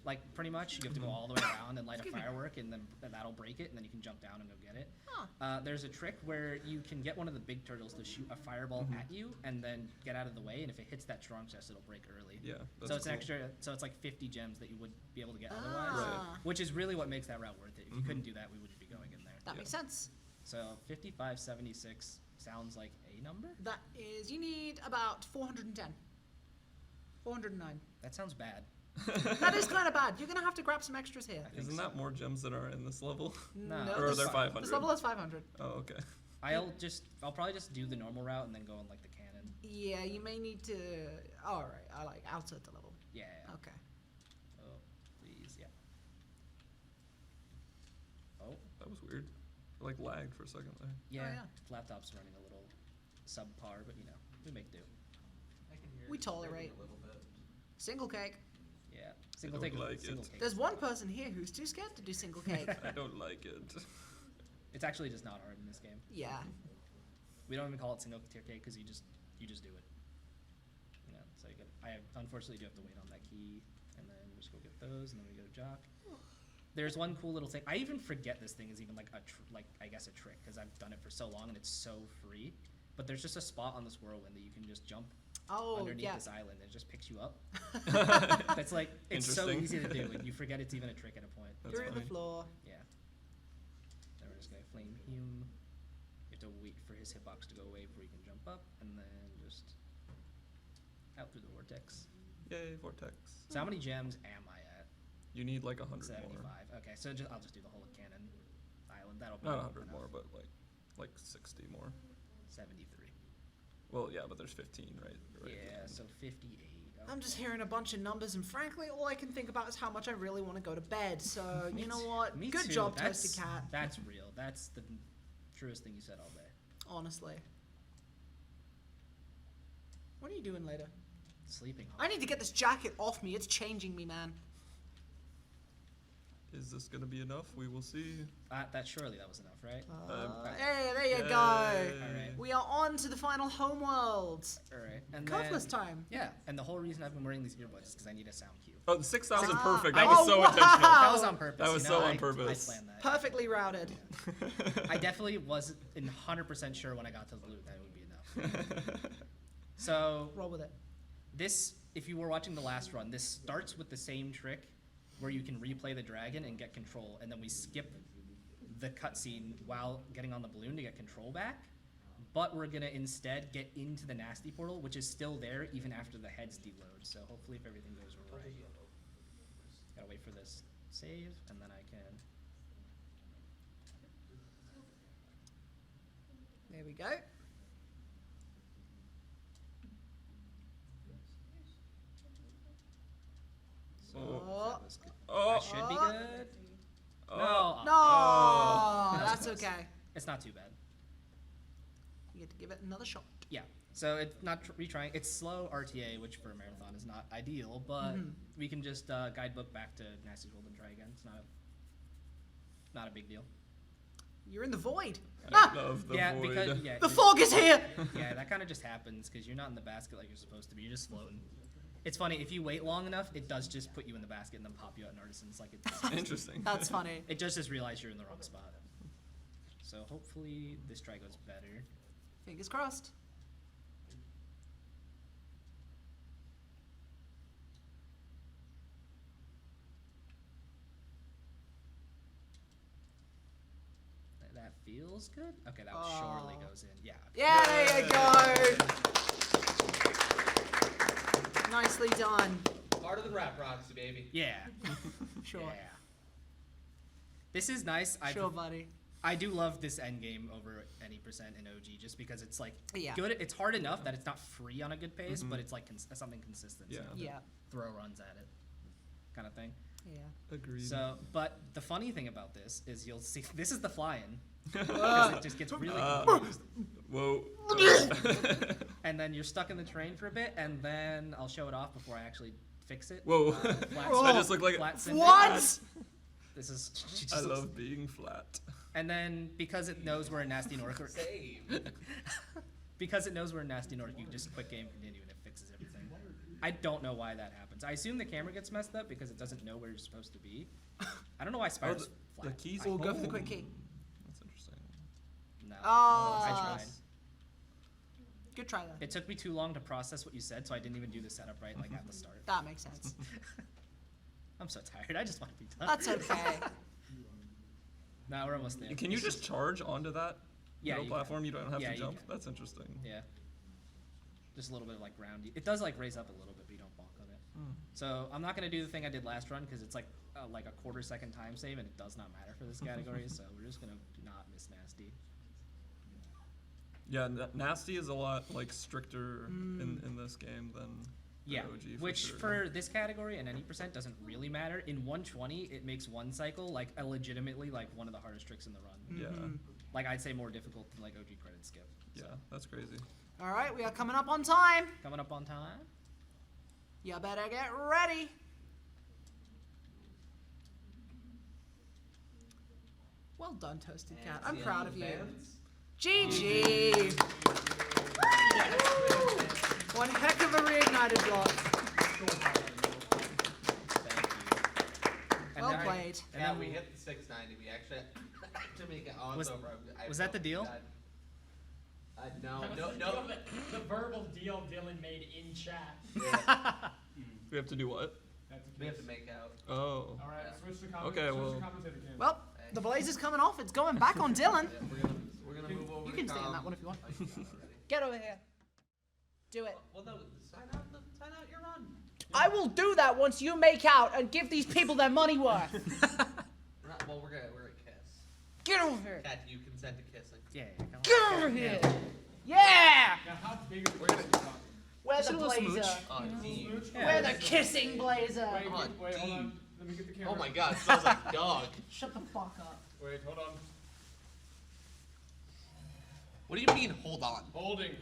Like pretty much, you have to go all the way around and light a firework, and then that'll break it, and then you can jump down and go get it.
Huh.
There's a trick where you can get one of the big turtles to shoot a fireball at you, and then get out of the way. And if it hits that strong chest, it'll break early.
Yeah, that's
So it's an
cool.
extra. So it's like 50 gems that you would be able to get otherwise,
Ah.
which is really what makes that route worth it. If you couldn't do that, we wouldn't be going in there.
That makes sense.
So 5576 sounds like a number.
That is, you need about 410. 409.
That sounds bad.
That is kind of bad. You're going to have to grab some extras here.
think
Isn't that more gems that are in this level?
No.
Or are
this,
there 500?
this level has 500.
Oh, okay.
I'll probably just do the normal route and then go on like the cannon.
Yeah, you may need to... Alright, I like outside the level.
Yeah.
Okay.
Oh, please, yeah. Oh,
That was weird. Like lagged for a second there.
yeah.
yeah.
Laptop's running a little subpar, but you know, we make do.
We tolerate. Single cake.
Yeah, single
don't
take.
like
Single
it.
cake.
There's one person here who's too scared to do single cake.
I don't like it.
It's actually just not hard in this game.
Yeah.
We don't even call it single tier cake because you just do it. You know, so you get. Unfortunately do have to wait on that key, and then just go get those, and then we go to jock. There's one cool little thing. I even forget this thing is even like I guess a trick because I've done it for so long and it's so free. But there's just a spot on this whirlwind that you can just jump underneath this island and it just picks you up. That's like it's so
Interesting.
easy to do, and you forget it's even a trick at a point.
That's
You're in the
funny.
floor.
Yeah. Then we're just gonna flame him. You have to wait for his hitbox to go away before you can jump up, and then just out through the vortex.
Yay, vortex.
So how many gems am I at?
You need like 100
75.
more.
Okay, so I'll just do the whole cannon island. That'll be
Not 100
enough.
more, but like 60 more.
73.
Well, yeah, but there's 15, right?
Yeah, so 58.
I'm just hearing a bunch of numbers, and frankly, all I can think about is how much I really want to go to bed. So, you know what?
Me
Good
too.
job,
That's-
Toasty Cat.
That's real. That's the truest thing you said all day.
Honestly. What are you doing later?
Sleeping.
I need to get this jacket off me. It's changing me, man.
Is this gonna be enough? We will see.
That surely that was enough, right?
Hey, there you
Yay.
go.
Alright.
We are on to the final homeworld.
All right. And
Cuffless
then,
time.
Yeah, and the whole reason I've been wearing these earbuds is because I need a sound cue.
Oh, the 6,000
Ah.
perfect. That
Oh,
was so
wow.
intentional.
That was on purpose.
That was
you
so
know,
on
I
purpose.
planned that.
Perfectly routed.
I definitely wasn't 100% sure when I got to the loot that it would be enough. So
Roll with it.
this, if you were watching the last run, this starts with the same trick where you can replay the dragon and get control, and then we skip the cutscene while getting on the balloon to get control back. But we're gonna instead get into the nasty portal, which is still there even after the heads deload. So hopefully, if everything goes right, gotta wait for this save, and then I can.
There we go.
So
Oh.
that was good.
Oh.
That should be good.
Oh.
No,
No,
Oh.
that's okay.
it's not too bad.
You get to give it another shot.
Yeah. So it's not retrying. It's slow RTA, which for a marathon is not ideal, but we can just guidebook back to Nasty's World and try again. It's not a big deal.
You're in the void.
I love the
yeah,
void.
because yeah,
The fog is here.
yeah, that kind of just happens because you're not in the basket like you're supposed to be. You're just floating. It's funny if you wait long enough, it does just put you in the basket and then pop you out in Artisans like it's.
Interesting.
That's funny.
It just realized you're in the wrong spot. So hopefully this try goes better.
Fingers crossed.
That feels good. Okay, that surely goes in. Yeah.
Yeah, there you go. Nicely done.
Part of the rap, Roxy, baby.
Yeah.
Sure.
Yeah. This is nice.
Sure, buddy.
I do love this end game over any percent in OG just because it's like
Yeah.
good. It's hard enough that it's not free on a good pace, but it's like something consistent. So
Yeah.
you have to
Yeah.
throw runs at it, kind of thing.
Yeah.
Agreed.
So, but the funny thing about this is you'll see this is the fly-in because it just gets really confused.
Whoa.
And then you're stuck in the terrain for a bit, and then I'll show it off before I actually fix it.
Whoa.
Flat
I just look like
flat synth.
What?
This is. she just
I
looks-
love being flat.
And then because it knows we're in Nasty Nork,
Save.
because it knows we're in Nasty Nork, you can just quick game continue and it fixes everything. I don't know why that happens. I assume the camera gets messed up because it doesn't know where you're supposed to be. I don't know why Spyro's
the
flat.
keys.
We'll go for the
Oh.
quick key.
That's interesting.
No.
Ah.
I tried.
Good try though.
It took me too long to process what you said, so I didn't even do the setup right like at the start.
That makes sense.
I'm so tired. I just want to be done.
That's okay.
Nah, we're almost there.
Can you
It's
just charge onto that
Yeah,
middle
you can.
platform? You don't have
Yeah,
to
you
jump?
can.
That's interesting.
Yeah. Just a little bit of like groundy. It does like raise up a little bit, but you don't bonk on it. So I'm not gonna do the thing I did last run because it's like a quarter-second time save and it does not matter for this category. So we're just gonna not miss Nasty.
Yeah, Nasty is a lot like stricter in this game than
Yeah,
OG
which
sure.
for this category and any percent doesn't really matter. In 120, it makes one cycle like a legitimately like one of the hardest tricks in the run.
Yeah.
like I'd say more difficult than like OG credit skip.
Yeah, that's crazy.
All right, we are coming up on time.
Coming up on time.
You better get ready. Well done, Toasted Cat. I'm proud of you. GG. One heck of a reignited block.
And
Well
then-
played.
And
Yeah,
then
we hit the 690. We actually to make it on.
Was-
so I
was that the
felt
deal?
bad. No,
That was
no,
the
no.
deal the verbal deal Dylan made in chat.
We have to do what?
We have to make out.
Oh.
All right, switch to
Okay, well-
commentator cam.
Well, the blaze is coming off. It's going back on Dylan.
Yeah, we're gonna move over.
You
to
can stay in
com.
that one if you want.
Oh, you got it already.
Get over here. Do it.
Well, no, sign out. Sign out. You're on.
I will do that once you make out and give these people their money worth.
We're not, well, we're gonna kiss.
Get over here.
Cat, do you consent to kissing?
Yeah. Come on.
Get over here. Yeah.
Now, how big are we talking?
We're
Just
the
a little
blazer.
smooch.
Oh, D.
We're the kissing blazer.
Wait,
Come on,
wait, hold
D.
on. Let me get the camera.
Oh my God, it smells like dog.
Shut the fuck up.
Wait, hold on.
What do you mean? Hold on.
Holding.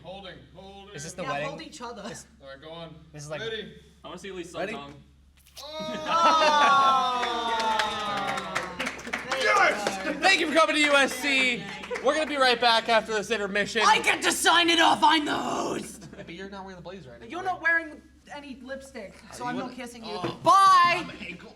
Is this the
Yeah,
wedding?
hold each other.
All right, go on.
This is like-
Ready?
I want to see at least some
Ready?
tongue.
Thank you for coming to USC. We're gonna be right back after this intermission.
I get to sign it off. I'm the host.
But you're not wearing the blazer anymore.
You're not wearing any lipstick, so
You
I'm not
wanna-
kissing you.
Oh.
Bye.
I'm ankle.